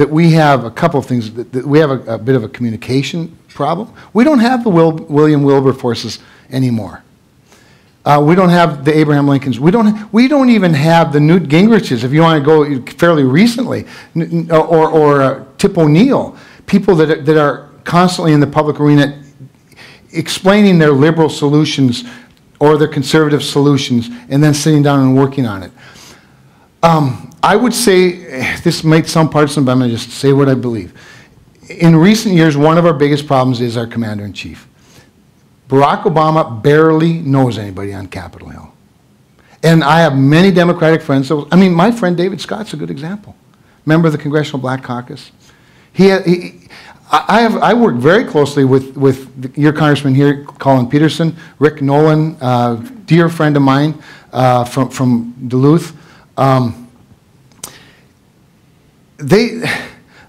we have a couple of things. That we have a bit of a communication problem. We don't have the William Wilberforces anymore. We don't have the Abraham Lincolns. We don't even have the Newt Gingriches, if you want to go fairly recently, or Tip O'Neill, people that are constantly in the public arena explaining their liberal solutions or their conservative solutions and then sitting down and working on it. I would say, this might sound partisan, but I'm going to just say what I believe. In recent years, one of our biggest problems is our commander-in-chief. Barack Obama barely knows anybody on Capitol Hill. And I have many Democratic friends. My friend David Scott's a good example. Member of the Congressional Black Caucus. I work very closely with your congressman here, Colin Peterson, Rick Nolan, dear friend of mine from Duluth.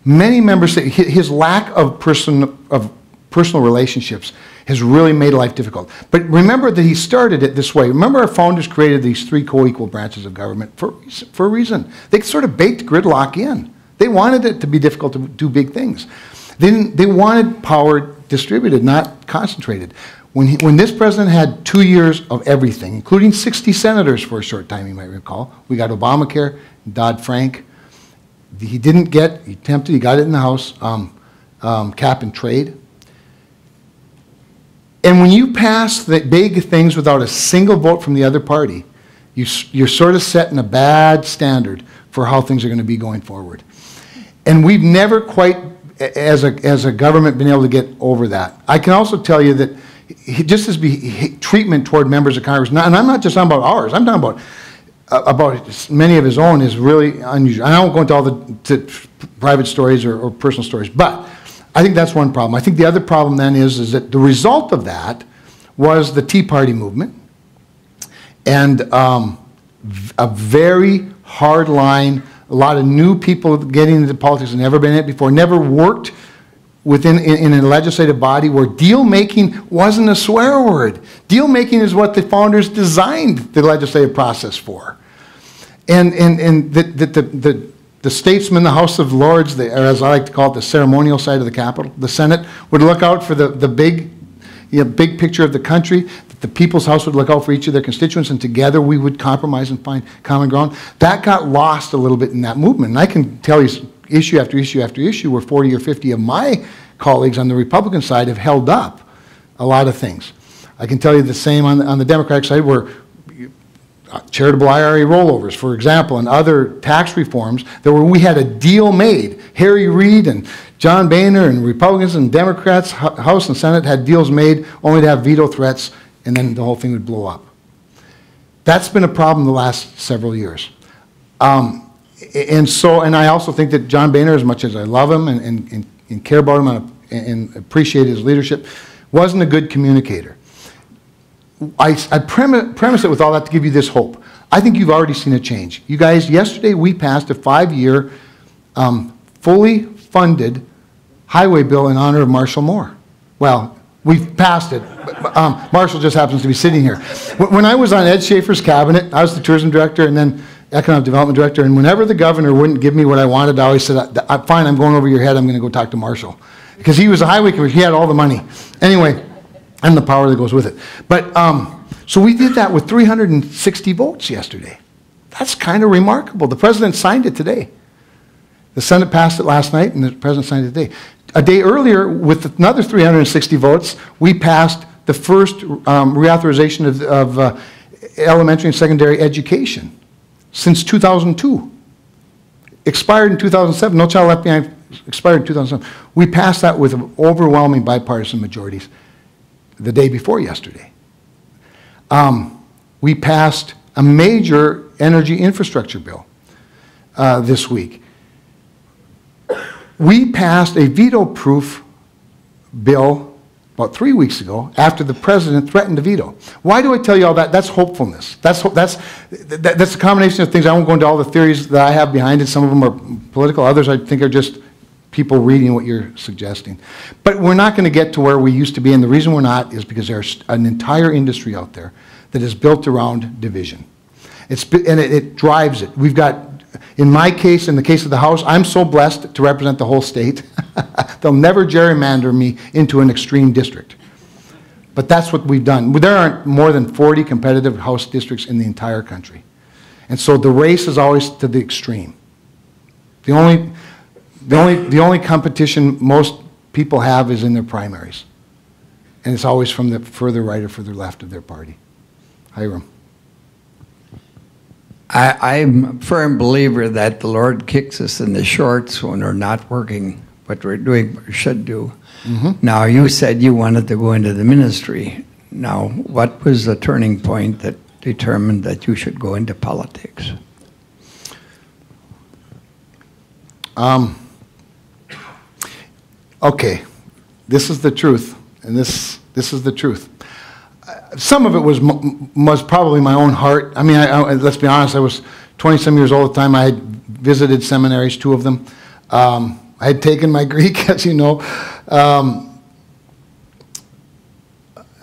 Many members say his lack of personal relationships has really made life difficult. But remember that he started it this way. Remember our founders created these three co-equal branches of government for a reason. They sort of baked gridlock in. They wanted it to be difficult to do big things. They wanted power distributed, not concentrated. When this president had 2 years of everything, including 60 senators for a short time, you might recall, we got Obamacare, Dodd-Frank. He attempted, he got it in the House, cap and trade. And when you pass the big things without a single vote from the other party, you're sort of setting a bad standard for how things are going to be going forward. And we've never quite, as a government, been able to get over that. I can also tell you that just as treatment toward members of Congress, and I'm not just talking about ours, I'm talking about many of his own, is really unusual. I won't go into all the private stories or personal stories, but I think that's one problem. I think the other problem then is that the result of that was the Tea Party movement and a very hard line, a lot of new people getting into politics, never been in it before, never worked in a legislative body where deal-making wasn't a swear word. Deal-making is what the founders designed the legislative process for. And the statesmen, the House of Lords, or as I like to call it, the ceremonial side of the Capitol, the Senate, would look out for the big picture of the country. The People's House would look out for each of their constituents, and together we would compromise and find common ground. That got lost a little bit in that movement. And I can tell you issue after issue after issue where 40 or 50 of my colleagues on the Republican side have held up a lot of things. I can tell you the same on the Democratic side where charitable IRA rollovers, for example, and other tax reforms, we had a deal made. Harry Reid and John Boehner and Republicans and Democrats, House and Senate, had deals made only to have veto threats, and then the whole thing would blow up. That's been a problem the last several years. And I also think that John Boehner, as much as I love him and care about him and appreciate his leadership, wasn't a good communicator. I premise it with all that to give you this hope. I think you've already seen a change. You guys, yesterday we passed a 5-year, fully funded highway bill in honor of Marshall Moore. Well, we've passed it. Marshall just happens to be sitting here. When I was on Ed Schaefer's cabinet, I was the tourism director and then economic development director, and whenever the governor wouldn't give me what I wanted, I always said, fine, I'm going over your head, I'm going to go talk to Marshall. Because he was a highway commissioner, he had all the money. Anyway, and the power that goes with it. But, so we did that with 360 votes yesterday. That's kind of remarkable. The president signed it today. The Senate passed it last night, and the president signed it today. A day earlier, with another 360 votes, we passed the first reauthorization of elementary and secondary education since 2002. Expired in 2007. No Child Left Behind expired in 2007. We passed that with overwhelming bipartisan majorities the day before yesterday. We passed a major energy infrastructure bill this week. We passed a veto-proof bill about 3 weeks ago after the president threatened to veto. Why do I tell you all that? That's hopefulness. That's a combination of things. I won't go into all the theories that I have behind it. Some of them are political. Others I think are just people reading what you're suggesting. But we're not going to get to where we used to be, and the reason we're not is because there's an entire industry out there that is built around division. It drives it. We've got, in my case, in the case of the House, I'm so blessed to represent the whole state. They'll never gerrymander me into an extreme district. But that's what we've done. There aren't more than 40 competitive House districts in the entire country. And so the race is always to the extreme. The only competition most people have is in their primaries. And it's always from the further right or further left of their party. Hiram. I'm a firm believer that the Lord kicks us in the shorts when we're not working what we're doing what we should do. Mm-hmm. Now, you said you wanted to go into the ministry. Now, what was the turning point that determined that you should go into politics? Okay, this is the truth, and this is the truth. Some of it was probably my own heart. I mean, let's be honest, I was 20-some years old at the time. I had visited seminaries, 2 of them. I had taken my Greek, as you know.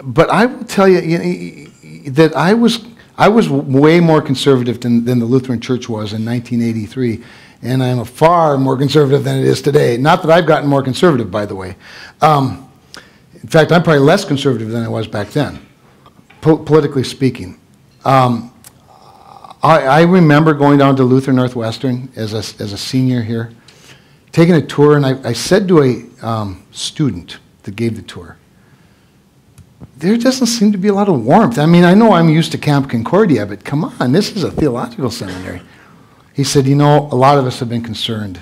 But I will tell you that I was way more conservative than the Lutheran Church was in 1983. And I'm far more conservative than it is today. Not that I've gotten more conservative, by the way. In fact, I'm probably less conservative than I was back then, politically speaking. I remember going down to Luther Northwestern as a senior here, taking a tour, and I said to a student that gave the tour, there doesn't seem to be a lot of warmth. I mean, I know I'm used to Camp Concordia, but come on, this is a theological seminary. He said, you know, a lot of us have been concerned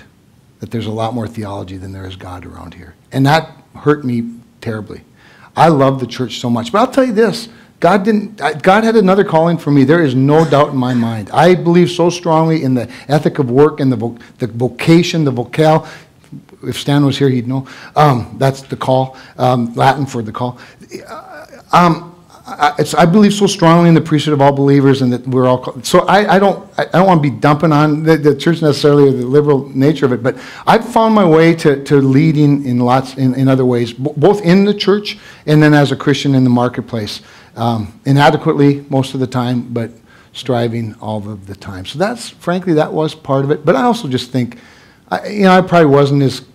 that there's a lot more theology than there is God around here. And that hurt me terribly. I love the church so much. But I'll tell you this, God had another calling for me. There is no doubt in my mind. I believe so strongly in the ethic of work and the vocation, the vocale. If Stan was here, he'd know. That's the call, Latin for the call. I believe so strongly in the priesthood of all believers, and that we're all called. So I don't want to be dumping on the church necessarily, or the liberal nature of it, but I've found my way to leading in other ways, both in the church and then as a Christian in the marketplace, inadequately most of the time, but striving all of the time. So frankly, that was part of it. But I also just think, I probably wasn't as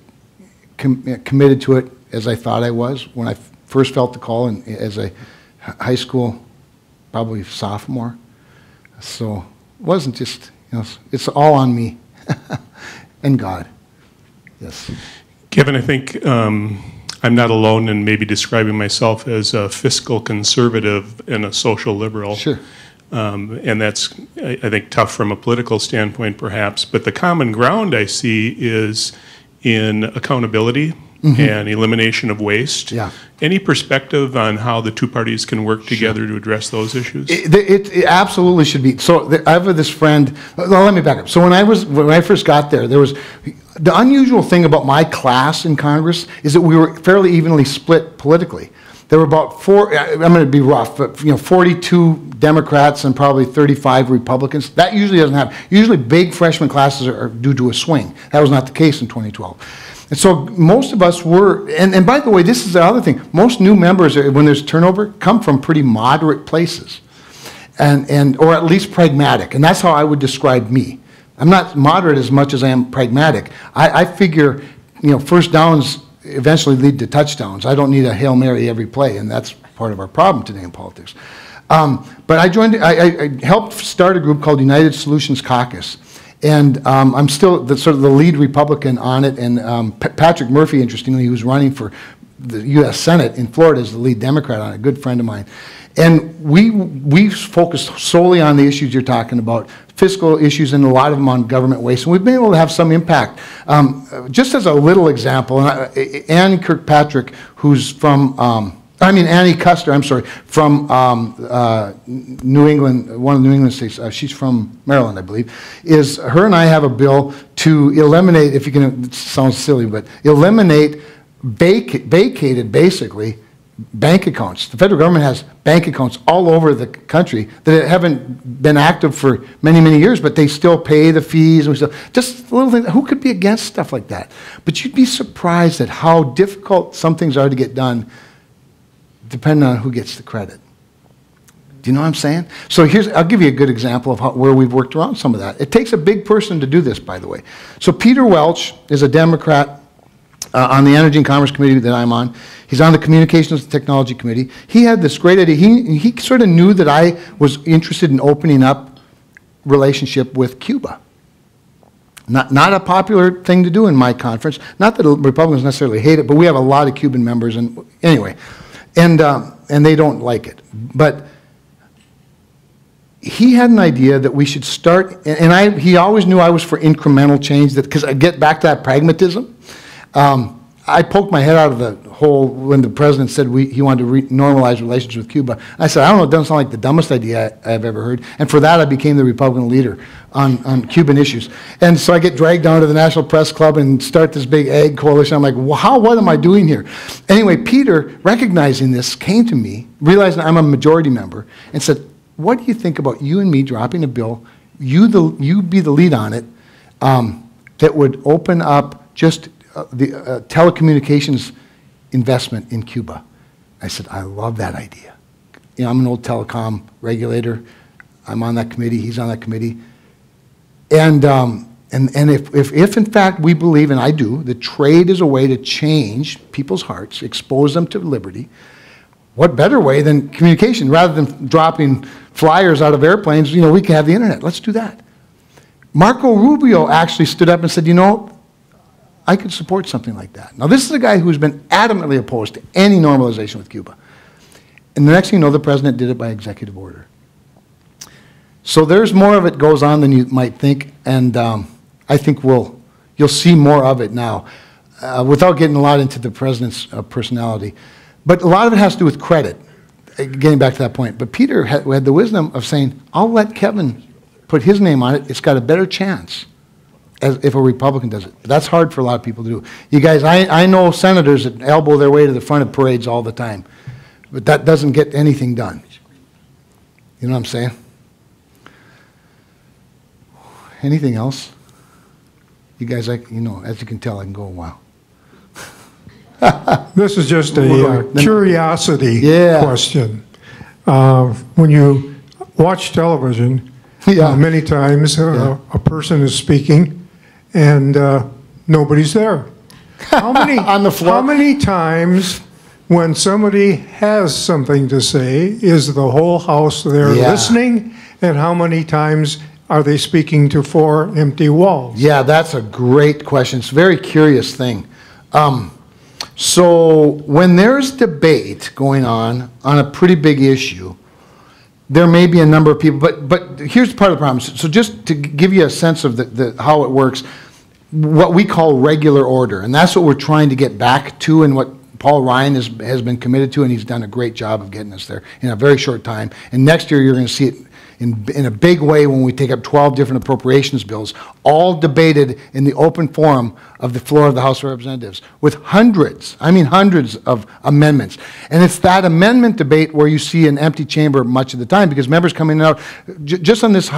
committed to it as I thought I was when I first felt the call, and as a high school, probably sophomore. So it wasn't just, it's all on me and God. Yes. Kevin, I think I'm not alone in maybe describing myself as a fiscal conservative and a social liberal. Sure. And that's, I think, tough from a political standpoint, perhaps. But the common ground I see is in accountability. Mm-hmm. And elimination of waste. Yeah. Any perspective on how the two parties can work together to address those issues? It absolutely should be. So I have this friend. Well, let me back up. So when I first got there was the unusual thing about my class in Congress is that we were fairly evenly split politically. There were about I'm going to be rough, but 42 Democrats and probably 35 Republicans. That usually doesn't happen. Usually big freshman classes are due to a swing. That was not the case in 2012. And so most of us were, and by the way, this is the other thing, most new members, when there's turnover, come from pretty moderate places, or at least pragmatic, and that's how I would describe me. I'm not moderate as much as I am pragmatic. I figure, first downs eventually lead to touchdowns. I don't need a Hail Mary every play, and that's part of our problem today in politics. But I helped start a group called United Solutions Caucus. And I'm still sort of the lead Republican on it. And Patrick Murphy, interestingly, who's running for the U.S. Senate in Florida, is the lead Democrat on it, a good friend of mine. And we focused solely on the issues you're talking about, fiscal issues, and a lot of them on government waste. And we've been able to have some impact. Just as a little example, Ann Kirkpatrick, who's from Annie Custer, I'm sorry, from New England, one of the New England states, she's from Maryland, I believe, is her and I have a bill to eliminate, if you can, it sounds silly, but eliminate vacated, basically, bank accounts. The federal government has bank accounts all over the country that haven't been active for many, many years, but they still pay the fees and stuff. Just a little thing. Who could be against stuff like that? But you'd be surprised at how difficult some things are to get done, depending on who gets the credit. Do you know what I'm saying? So I'll give you a good example of where we've worked around some of that. It takes a big person to do this, by the way. So Peter Welch is a Democrat on the Energy and Commerce Committee that I'm on. He's on the Communications and Technology Committee. He had this great idea. He sort of knew that I was interested in opening up relationship with Cuba. Not a popular thing to do in my conference. Not that Republicans necessarily hate it, but we have a lot of Cuban members. And anyway, and they don't like it. But he had an idea that we should start, and he always knew I was for incremental change, because I get back to that pragmatism. I poked my head out of the hole when the president said he wanted to normalize relations with Cuba. I said, I don't know, it doesn't sound like the dumbest idea I've ever heard. And for that, I became the Republican leader on Cuban issues. And so I get dragged down to the National Press Club and start this big ag coalition. I'm like, well, what am I doing here? Anyway, Peter, recognizing this, came to me, realizing I'm a majority member, and said, what do you think about you and me dropping a bill, you be the lead on it, that would open up just the telecommunications investment in Cuba? I said, I love that idea. You know, I'm an old telecom regulator. I'm on that committee. He's on that committee. And if in fact we believe, and I do, that trade is a way to change people's hearts, expose them to liberty, what better way than communication? Rather than dropping flyers out of airplanes, you know, we can have the internet. Let's do that. Marco Rubio actually stood up and said, you know, I could support something like that. Now, this is a guy who's been adamantly opposed to any normalization with Cuba. And the next thing you know, the president did it by executive order. So there's more of it goes on than you might think, and I think you'll see more of it now, without getting a lot into the president's personality. But a lot of it has to do with credit, getting back to that point. But Peter had the wisdom of saying, I'll let Kevin put his name on it. It's got a better chance if a Republican does it. That's hard for a lot of people to do. You guys, I know senators that elbow their way to the front of parades all the time, but that doesn't get anything done. You know what I'm saying? Anything else? You guys, you know, as you can tell, I can go a while. This is just a curiosity question. When you watch television, many times a person is speaking and nobody's there. How many, on the floor? How many times when somebody has something to say is the whole house there listening, and how many times are they speaking to four empty walls? Yeah, that's a great question. It's a very curious thing. So when there's debate going on a pretty big issue, there may be a number of people, but here's part of the problem. So just to give you a sense of how it works, what we call regular order, and that's what we're trying to get back to, and what Paul Ryan has been committed to, and he's done a great job of getting us there in a very short time. And next year you're going to see it in a big way when we take up 12 different appropriations bills, all debated in the open forum of the floor of the House of Representatives, with hundreds of amendments. And it's that amendment debate where you see an empty chamber much of the time, because members come in and out. Just on this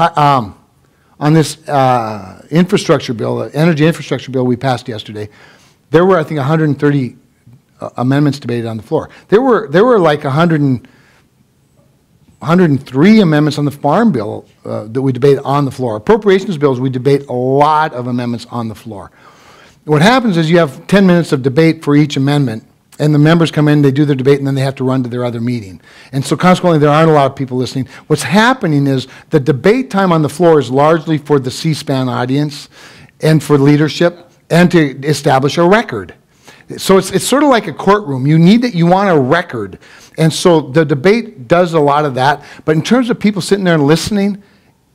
infrastructure bill, energy infrastructure bill we passed yesterday, there were, I think, 130 amendments debated on the floor. There were like 103 amendments on the farm bill that we debate on the floor. Appropriations bills, we debate a lot of amendments on the floor. What happens is you have 10 minutes of debate for each amendment, and the members come in, they do their debate, and then they have to run to their other meeting. And so consequently, there aren't a lot of people listening. What's happening is the debate time on the floor is largely for the C-SPAN audience and for leadership and to establish a record. So it's sort of like a courtroom. You want a record. And so the debate does a lot of that. But in terms of people sitting there and listening,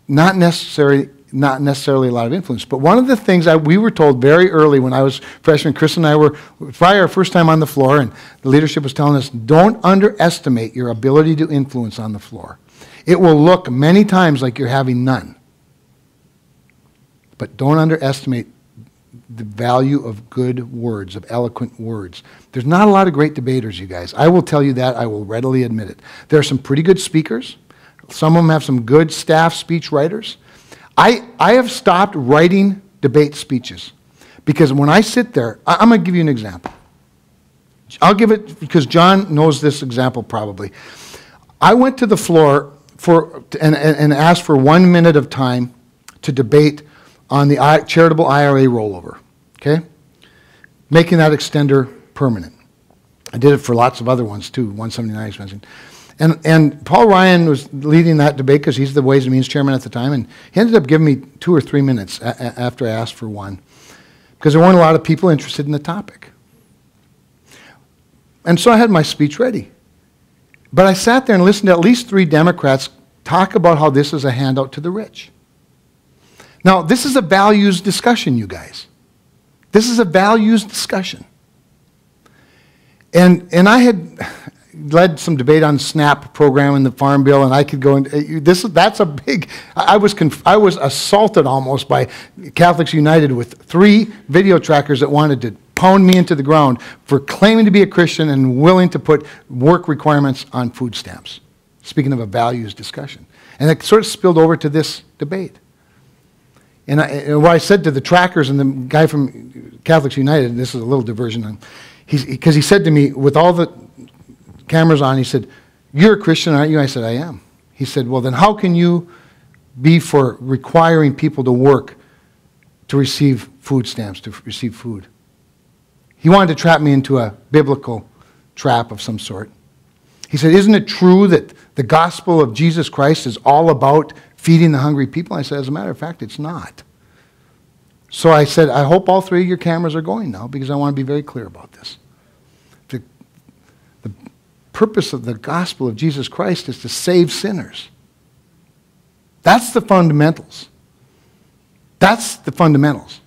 not necessarily not necessarily a lot of influence. But one of the things we were told very early when I was freshman, Chris and I were probably our first time on the floor, and the leadership was telling us, don't underestimate your ability to influence on the floor. It will look many times like you're having none. But don't underestimate the value of good words, of eloquent words. There's not a lot of great debaters, you guys. I will tell you that. I will readily admit it. There are some pretty good speakers. Some of them have some good staff speech writers. I have stopped writing debate speeches because when I sit there, I'm going to give you an example. I'll give it because John knows this example probably. I went to the floor and asked for 1 minute of time to debate on the charitable IRA rollover, okay? Making that extender permanent. I did it for lots of other ones too, 179 expansion. And Paul Ryan was leading that debate because he's the Ways and Means chairman at the time, and he ended up giving me 2 or 3 minutes after I asked for one because there weren't a lot of people interested in the topic. And so I had my speech ready. But I sat there and listened to at least 3 Democrats talk about how this is a handout to the rich. Now, this is a values discussion, you guys. This is a values discussion. And I had led some debate on SNAP program in the Farm Bill, and I could go into that's a big. I was assaulted almost by Catholics United with 3 video trackers that wanted to pound me into the ground for claiming to be a Christian and willing to put work requirements on food stamps. Speaking of a values discussion, and it sort of spilled over to this debate. And what I said to the trackers and the guy from Catholics United, and this is a little diversion, because he said to me, with all the cameras on, he said, "You're a Christian, aren't you?" I said, "I am." He said, "Well, then how can you be for requiring people to work to receive food stamps, to receive food?" He wanted to trap me into a biblical trap of some sort. He said, "Isn't it true that the gospel of Jesus Christ is all about feeding the hungry people?" I said, "As a matter of fact, it's not." So I said, "I hope all 3 of your cameras are going now because I want to be very clear about this. The purpose of the gospel of Jesus Christ is to save sinners. That's the fundamentals. That's the fundamentals."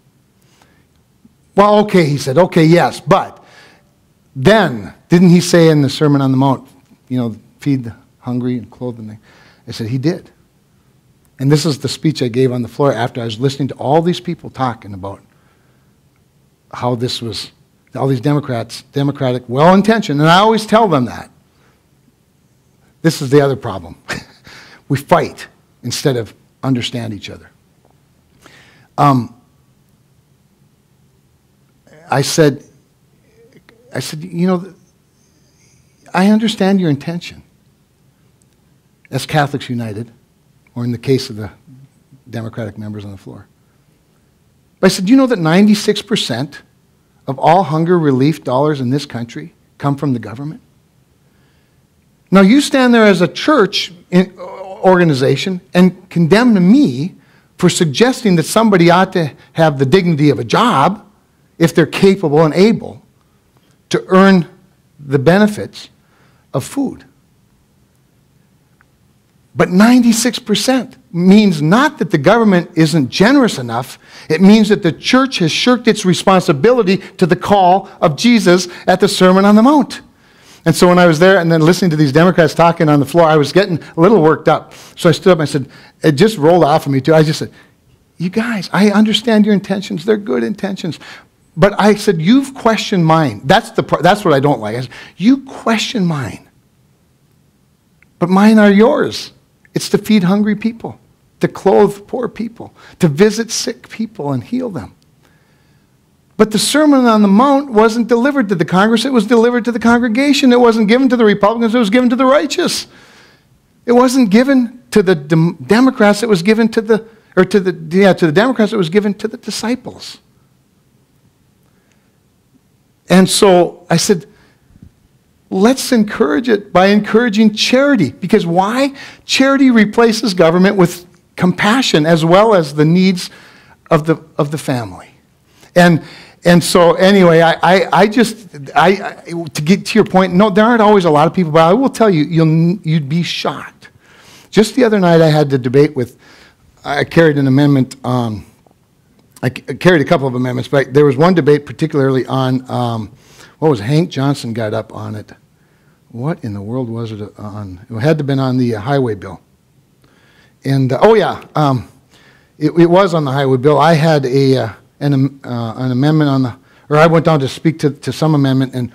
"Well, okay," he said, "okay, yes, but then, didn't he say in the Sermon on the Mount, feed the hungry and clothe them?" I said, "He did." And this is the speech I gave on the floor after I was listening to all these people talking about how this was, all these democratic, well-intentioned, and I always tell them that. This is the other problem. We fight instead of understand each other. I said, I understand your intention as Catholics United, or in the case of the Democratic members on the floor. But I said, you know that 96% of all hunger relief dollars in this country come from the government? Now you stand there as a church organization and condemn me for suggesting that somebody ought to have the dignity of a job if they're capable and able to earn the benefits of food. But 96% means not that the government isn't generous enough. It means that the church has shirked its responsibility to the call of Jesus at the Sermon on the Mount. And so when I was there and then listening to these Democrats talking on the floor, I was getting a little worked up. So I stood up and I said, it just rolled off of me too. I just said, you guys, I understand your intentions. They're good intentions. But I said, you've questioned mine. That's what I don't like. I said, you question mine. But mine are yours. It's to feed hungry people, to clothe poor people, to visit sick people and heal them. But the Sermon on the Mount wasn't delivered to the Congress. It was delivered to the congregation. It wasn't given to the Republicans. It was given to the righteous. It wasn't given to the Democrats. It was given to the Democrats. It was given to the disciples. And so I said, let's encourage it by encouraging charity. Because why? Charity replaces government with compassion as well as the needs of the family. And so anyway, to get to your point, no, there aren't always a lot of people, but I will tell you, you'd be shocked. Just the other night I had to debate with I carried an amendment. I carried a couple of amendments, but there was one debate particularly on, what was it? Hank Johnson got up on it. What in the world was it on? It had to have been on the highway bill. And, it was on the highway bill. I had an amendment on the, or I went down to speak to some amendment, and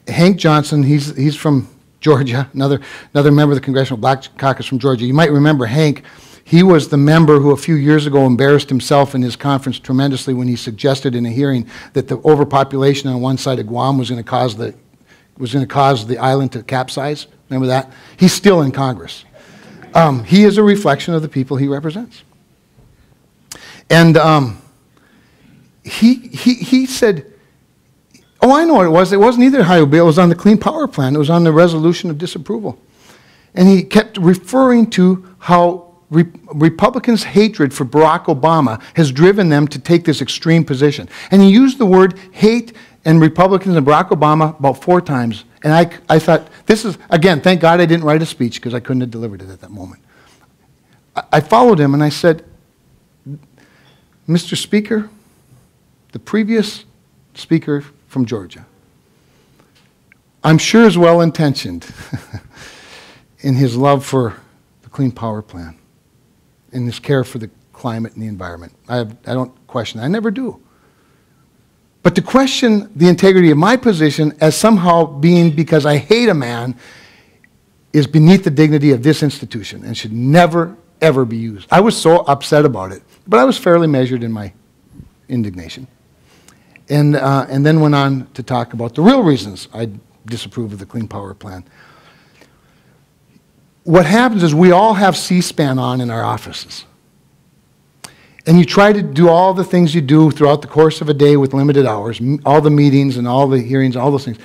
Hank Johnson, he's from Georgia, another member of the Congressional Black Caucus from Georgia. You might remember Hank. He was the member who a few years ago embarrassed himself in his conference tremendously when he suggested in a hearing that the overpopulation on one side of Guam was going to cause the island to capsize. Remember that? He's still in Congress. He is a reflection of the people he represents. And he said, oh, I know what it was. It wasn't either a highway bill. It was on the Clean Power Plan. It was on the resolution of disapproval. And he kept referring to how Republicans' hatred for Barack Obama has driven them to take this extreme position. And he used the word hate and Republicans and Barack Obama about 4 times. And I thought, this is, again, thank God I didn't write a speech because I couldn't have delivered it at that moment. I followed him and I said, Mr. Speaker, the previous speaker from Georgia, I'm sure is well-intentioned in his love for the Clean Power Plan, in his care for the climate and the environment. I don't question that. I never do. But to question the integrity of my position as somehow being because I hate a man is beneath the dignity of this institution and should never, ever be used. I was so upset about it, but I was fairly measured in my indignation. And then went on to talk about the real reasons I disapprove of the Clean Power Plan. What happens is we all have C-SPAN on in our offices. And you try to do all the things you do throughout the course of a day with limited hours, all the meetings and all the hearings, all those things.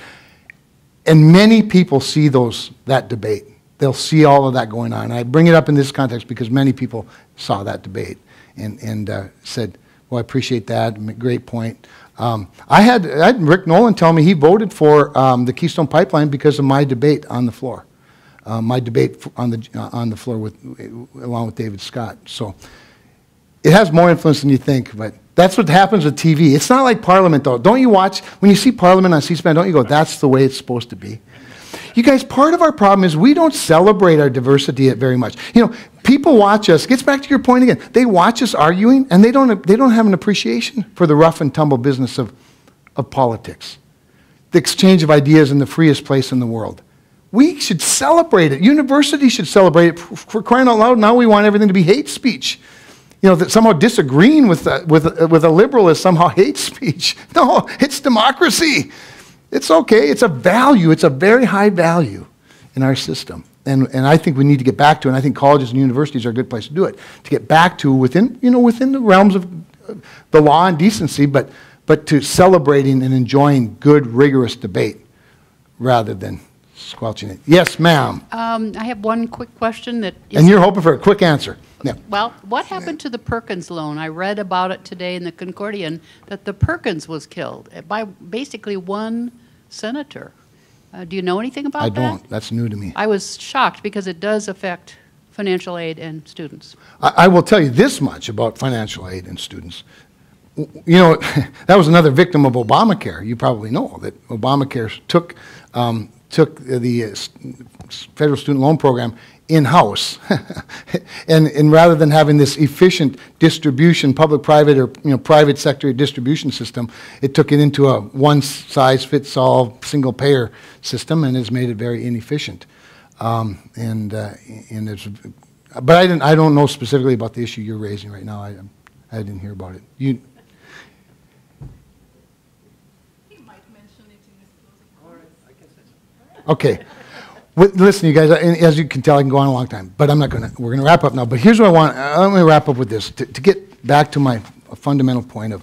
And many people see that debate. They'll see all of that going on. I bring it up in this context because many people saw that debate and said, well, I appreciate that, great point. I had Rick Nolan tell me he voted for the Keystone Pipeline because of my debate on the floor. My debate on the floor along with David Scott. So it has more influence than you think, but that's what happens with TV. It's not like Parliament, though. Don't you watch, when you see Parliament on C-SPAN, don't you go, that's the way it's supposed to be? You guys, part of our problem is we don't celebrate our diversity very much. You know, people watch us, gets back to your point again, they watch us arguing, and they don't have an appreciation for the rough and tumble business of politics. The exchange of ideas in the freest place in the world. We should celebrate it. Universities should celebrate it. For crying out loud, now we want everything to be hate speech. You know, that somehow disagreeing with a liberal is somehow hate speech. No, it's democracy. It's okay. It's a value. It's a very high value in our system. And I think we need to get back to it, and I think colleges and universities are a good place to do it, to get back to within the realms of the law and decency, but to celebrating and enjoying good, rigorous debate rather than squelching it. Yes, ma'am. I have one quick question that is... And you're hoping for a quick answer. Yeah. Well, what happened to the Perkins loan? I read about it today in the Concordian that the Perkins was killed by basically one senator. Do you know anything about that? I don't. That's new to me. I was shocked because it does affect financial aid and students. I will tell you this much about financial aid and students. You know, that was another victim of Obamacare. You probably know that Obamacare took the federal student loan program in-house, and rather than having this efficient distribution, public-private or private sector distribution system, it took it into a one-size-fits-all single-payer system and has made it very inefficient. But I don't know specifically about the issue you're raising right now. I didn't hear about it. You. Okay. Listen, you guys, as you can tell, I can go on a long time, but we're going to wrap up now. But here's what I want. Let me wrap up with this. To get back to my fundamental point of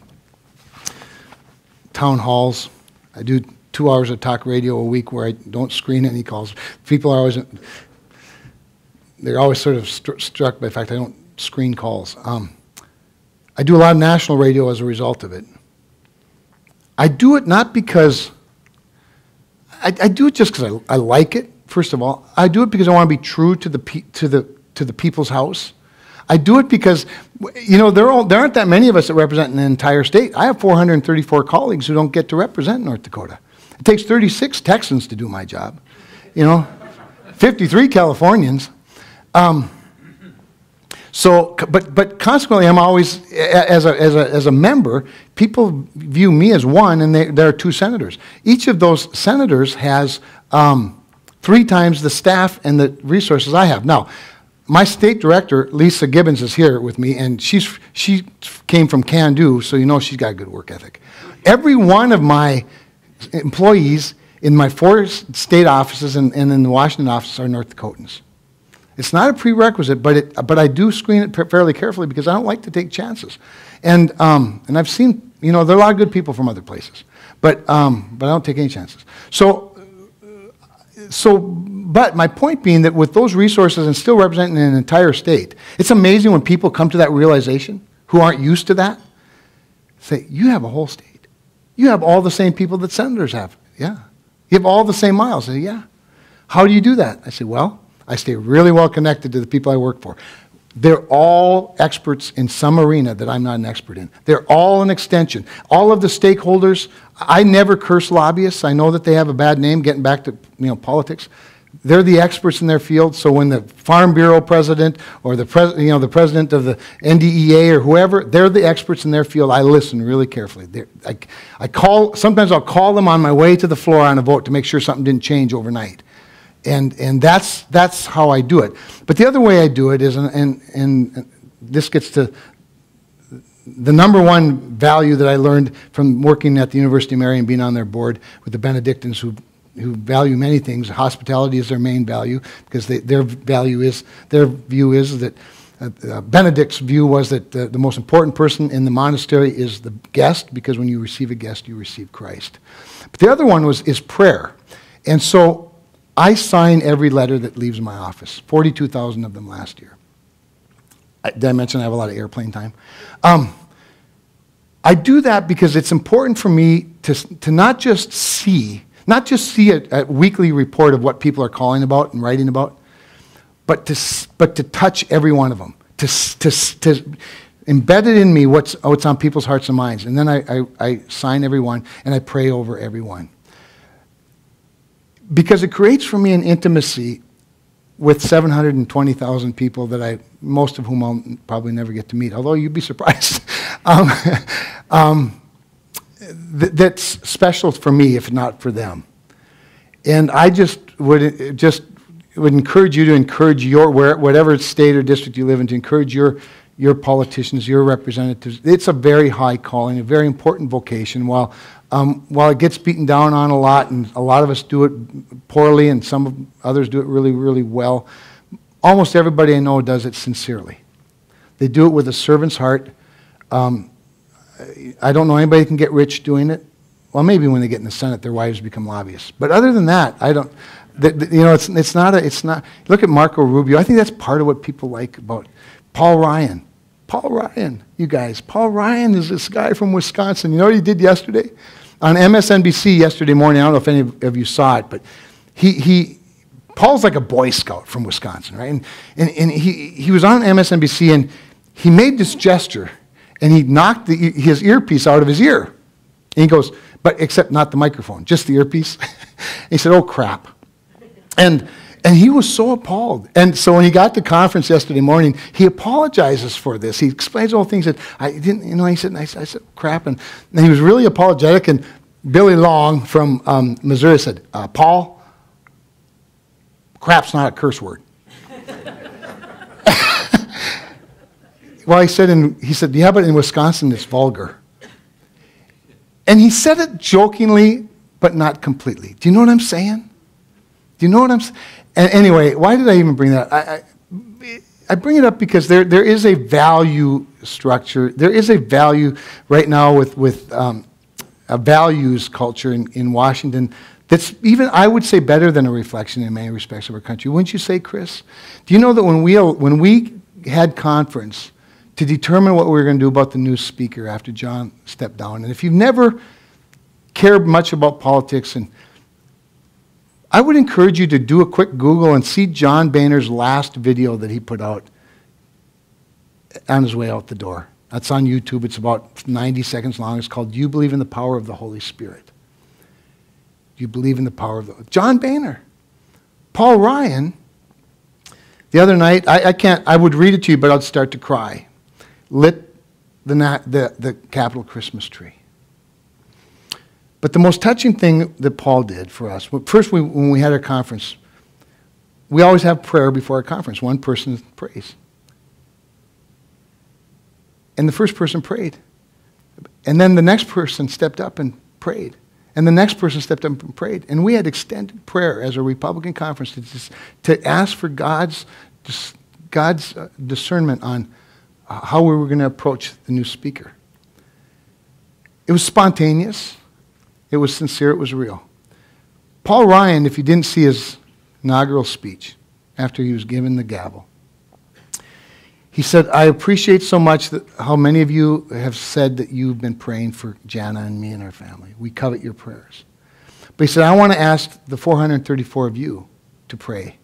town halls, I do 2 hours of talk radio a week where I don't screen any calls. People are always, they're always sort of struck by the fact I don't screen calls. I do a lot of national radio as a result of it. I do it not because, I do it just because I like it. First of all, I do it because I want to be true to the people's house. I do it because, you know, there aren't that many of us that represent an entire state. I have 434 colleagues who don't get to represent North Dakota. It takes 36 Texans to do my job, you know, 53 Californians. But consequently, I'm always, as a member, people view me as one, and there are 2 senators. Each of those senators has 3 times the staff and the resources I have. Now, my state director, Lisa Gibbons, is here with me, and she came from Can-Do, so you know she's got a good work ethic. Every one of my employees in my 4 state offices and in the Washington office are North Dakotans. It's not a prerequisite, but I do screen it fairly carefully because I don't like to take chances. And I've seen, you know, there are a lot of good people from other places, but I don't take any chances. But my point being that with those resources and still representing an entire state, it's amazing when people come to that realization who aren't used to that. Say, you have a whole state. You have all the same people that senators have. Yeah. You have all the same miles. I say, yeah. How do you do that? I say, well, I stay really well connected to the people I work for. They're all experts in some arena that I'm not an expert in. They're all an extension. All of the stakeholders, I never curse lobbyists. I know that they have a bad name, getting back to, you know, politics. They're the experts in their field, so when the Farm Bureau president or the president of the NDEA or whoever, they're the experts in their field. I listen really carefully. Sometimes I'll call them on my way to the floor on a vote to make sure something didn't change overnight. And that's how I do it. But the other way I do it is, and this gets to the number one value that I learned from working at the University of Mary and being on their board with the Benedictines who value many things. Hospitality is their main value because their view is that Benedict's view was that the most important person in the monastery is the guest, because when you receive a guest, you receive Christ. But the other one is prayer. And so I sign every letter that leaves my office, 42,000 of them last year. Did I mention I have a lot of airplane time? I do that because it's important for me to not just see a weekly report of what people are calling about and writing about, but to touch every one of them, to embed it in me what's on people's hearts and minds. And then I sign every one, and I pray over every one. Because it creates for me an intimacy with 720,000 people that most of whom I'll probably never get to meet, although you'd be surprised. That's special for me, if not for them. And I would encourage you to encourage whatever state or district you live in, to encourage your politicians, your representatives. It's a very high calling, a very important vocation. While it gets beaten down on a lot, and a lot of us do it poorly, and others do it really, really well, almost everybody I know does it sincerely. They do it with a servant's heart. I don't know anybody who can get rich doing it. Well, maybe when they get in the Senate, their wives become lobbyists. But other than that, I don't. It's not. Look at Marco Rubio. I think that's part of what people like about Paul Ryan. Paul Ryan, you guys. Paul Ryan is this guy from Wisconsin. You know what he did yesterday? On MSNBC yesterday morning, I don't know if any of you saw it, but Paul's like a Boy Scout from Wisconsin, right? And he was on MSNBC, and he made this gesture, and he knocked his earpiece out of his ear. And he goes, but except not the microphone, just the earpiece. He said, oh, crap. And he was so appalled. And so when he got to conference yesterday morning, he apologizes for this. He explains all things that I didn't, he said, I said, crap. And he was really apologetic. And Billy Long from Missouri said, Paul, crap's not a curse word. Well, he said, yeah, but in Wisconsin it's vulgar. And he said it jokingly, but not completely. Do you know what I'm saying? Do you know what I'm saying? And anyway, why did I even bring that up? I bring it up because there is a value structure. There is a value right now with a values culture in Washington that's even, I would say, better than a reflection in many respects of our country. Wouldn't you say, Chris? Do you know that when we had conference to determine what we were going to do about the new speaker after John stepped down, and if you've never cared much about politics, and I would encourage you to do a quick Google and see John Boehner's last video that he put out. on his way out the door. That's on YouTube. It's about 90 seconds long. It's called, "Do You Believe in the Power of the Holy Spirit?" Do you believe in the power of the... John Boehner. Paul Ryan, the other night, I would read it to you, but I'd start to cry. Lit the Capitol Christmas tree. But the most touching thing that Paul did for us, first when we had our conference, we always have prayer before our conference. One person prays. And the first person prayed. And then the next person stepped up and prayed. And the next person stepped up and prayed. And we had extended prayer as a Republican conference to ask for God's discernment on how we were going to approach the new speaker. It was spontaneous. It was sincere. It was real. Paul Ryan, if you didn't see his inaugural speech after he was given the gavel, he said, "I appreciate so much how many of you have said that you've been praying for Jana and me and our family. We covet your prayers." But he said, "I want to ask the 434 of you to pray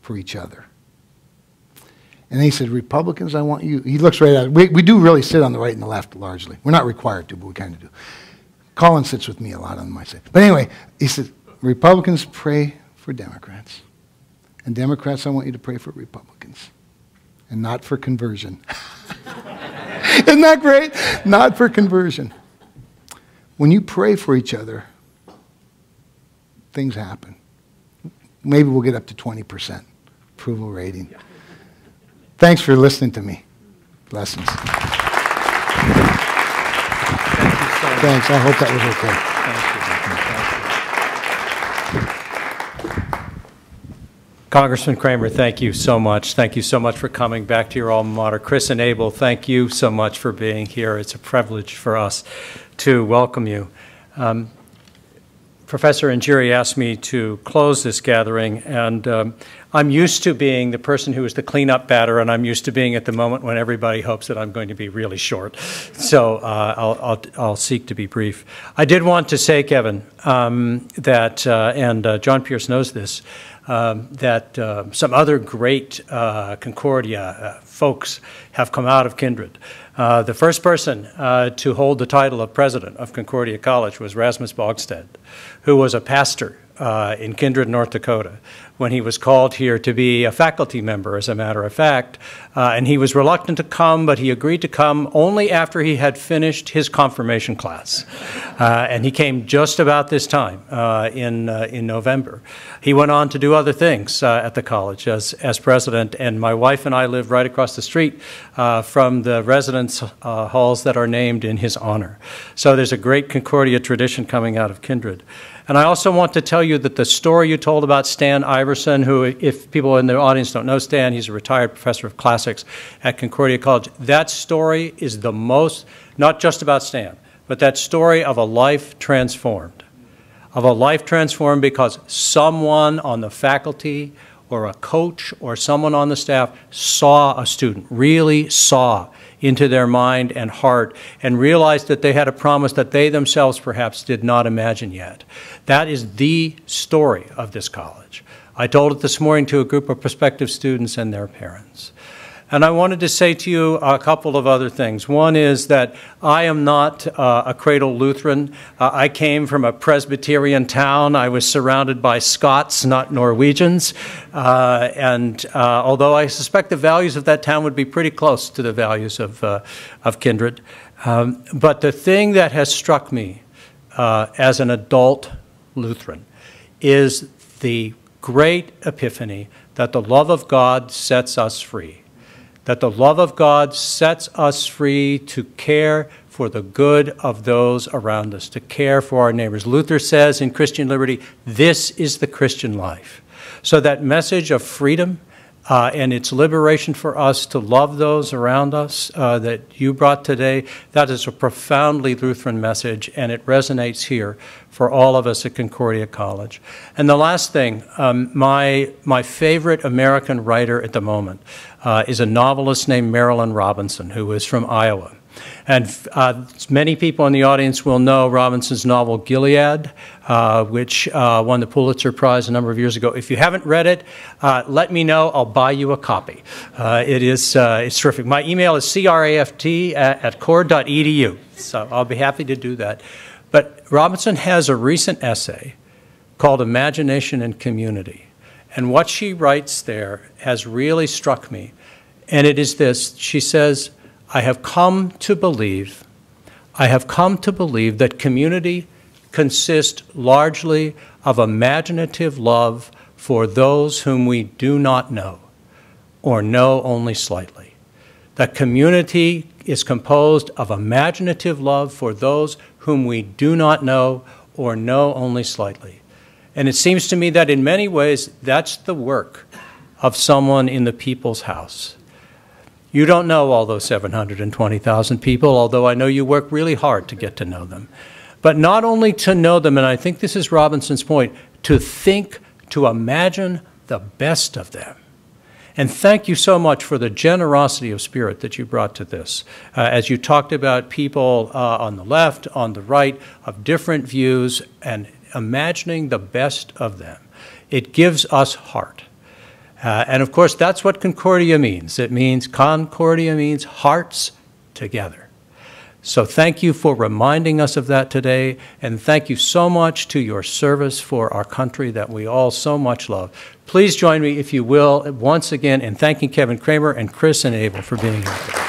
for each other." And then he said, "Republicans, I want you." He looks right at it. We do really sit on the right and the left largely. We're not required to, but we kind of do. Colin sits with me a lot on my side. But anyway, he said, "Republicans, pray for Democrats. And Democrats, I want you to pray for Republicans. And not for conversion." Isn't that great? Not for conversion. When you pray for each other, things happen. Maybe we'll get up to 20% approval rating. Thanks for listening to me. Blessings. Thanks. I hope that was okay. Congressman Cramer, thank you so much. Thank you so much for coming back to your alma mater. Chris and Abel, thank you so much for being here. It's a privilege for us to welcome you. Professor Njeri asked me to close this gathering, and I'm used to being the person who is the cleanup batter, and I'm used to being at the moment when everybody hopes that I'm going to be really short. So I'll seek to be brief. I did want to say, Kevin, that, and John Pierce knows this, that some other great Concordia folks have come out of Kindred. The first person to hold the title of president of Concordia College was Rasmus Bogstad, who was a pastor in Kindred, North Dakota, when he was called here to be a faculty member, as a matter of fact. And he was reluctant to come, but he agreed to come only after he had finished his confirmation class. And he came just about this time in November. He went on to do other things at the college as president, and my wife and I live right across the street from the residence halls that are named in his honor. So there's a great Concordia tradition coming out of Kindred. And I also want to tell you that the story you told about Stan Iverson, who, if people in the audience don't know Stan, he's a retired professor of classics at Concordia College. That story is the most, not just about Stan, but that story of a life transformed. Of a life transformed because someone on the faculty or a coach or someone on the staff saw a student, really saw into their mind and heart, and realized that they had a promise that they themselves perhaps did not imagine yet. That is the story of this college. I told it this morning to a group of prospective students and their parents. And I wanted to say to you a couple of other things. One is that I am not a cradle Lutheran. I came from a Presbyterian town. I was surrounded by Scots, not Norwegians. Although I suspect the values of that town would be pretty close to the values of Kindred. But the thing that has struck me as an adult Lutheran is the great epiphany that the love of God sets us free. That the love of God sets us free to care for the good of those around us, to care for our neighbors. Luther says in Christian Liberty, this is the Christian life. So that message of freedom and its liberation for us to love those around us that you brought today, that is a profoundly Lutheran message, and it resonates here for all of us at Concordia College. And the last thing, my favorite American writer at the moment is a novelist named Marilyn Robinson, who is from Iowa. And many people in the audience will know Robinson's novel Gilead, which won the Pulitzer Prize a number of years ago. If you haven't read it, let me know. I'll buy you a copy. It's terrific. My email is craft@cord.edu, so I'll be happy to do that. But Robinson has a recent essay called Imagination and Community. And what she writes there has really struck me. And it is this. She says, I have come to believe that community consists largely of imaginative love for those whom we do not know or know only slightly. That community is composed of imaginative love for those whom we do not know or know only slightly. And it seems to me that in many ways, that's the work of someone in the People's House. You don't know all those 720,000 people, although I know you work really hard to get to know them. But not only to know them, and I think this is Robinson's point, to think, to imagine the best of them. And thank you so much for the generosity of spirit that you brought to this. As you talked about people on the left, on the right, of different views, and imagining the best of them. It gives us heart. And of course, that's what Concordia means. Concordia means hearts together. So thank you for reminding us of that today, and thank you so much to your service for our country that we all so much love. Please join me, if you will, once again in thanking Kevin Cramer and Chris and Abel for being here today.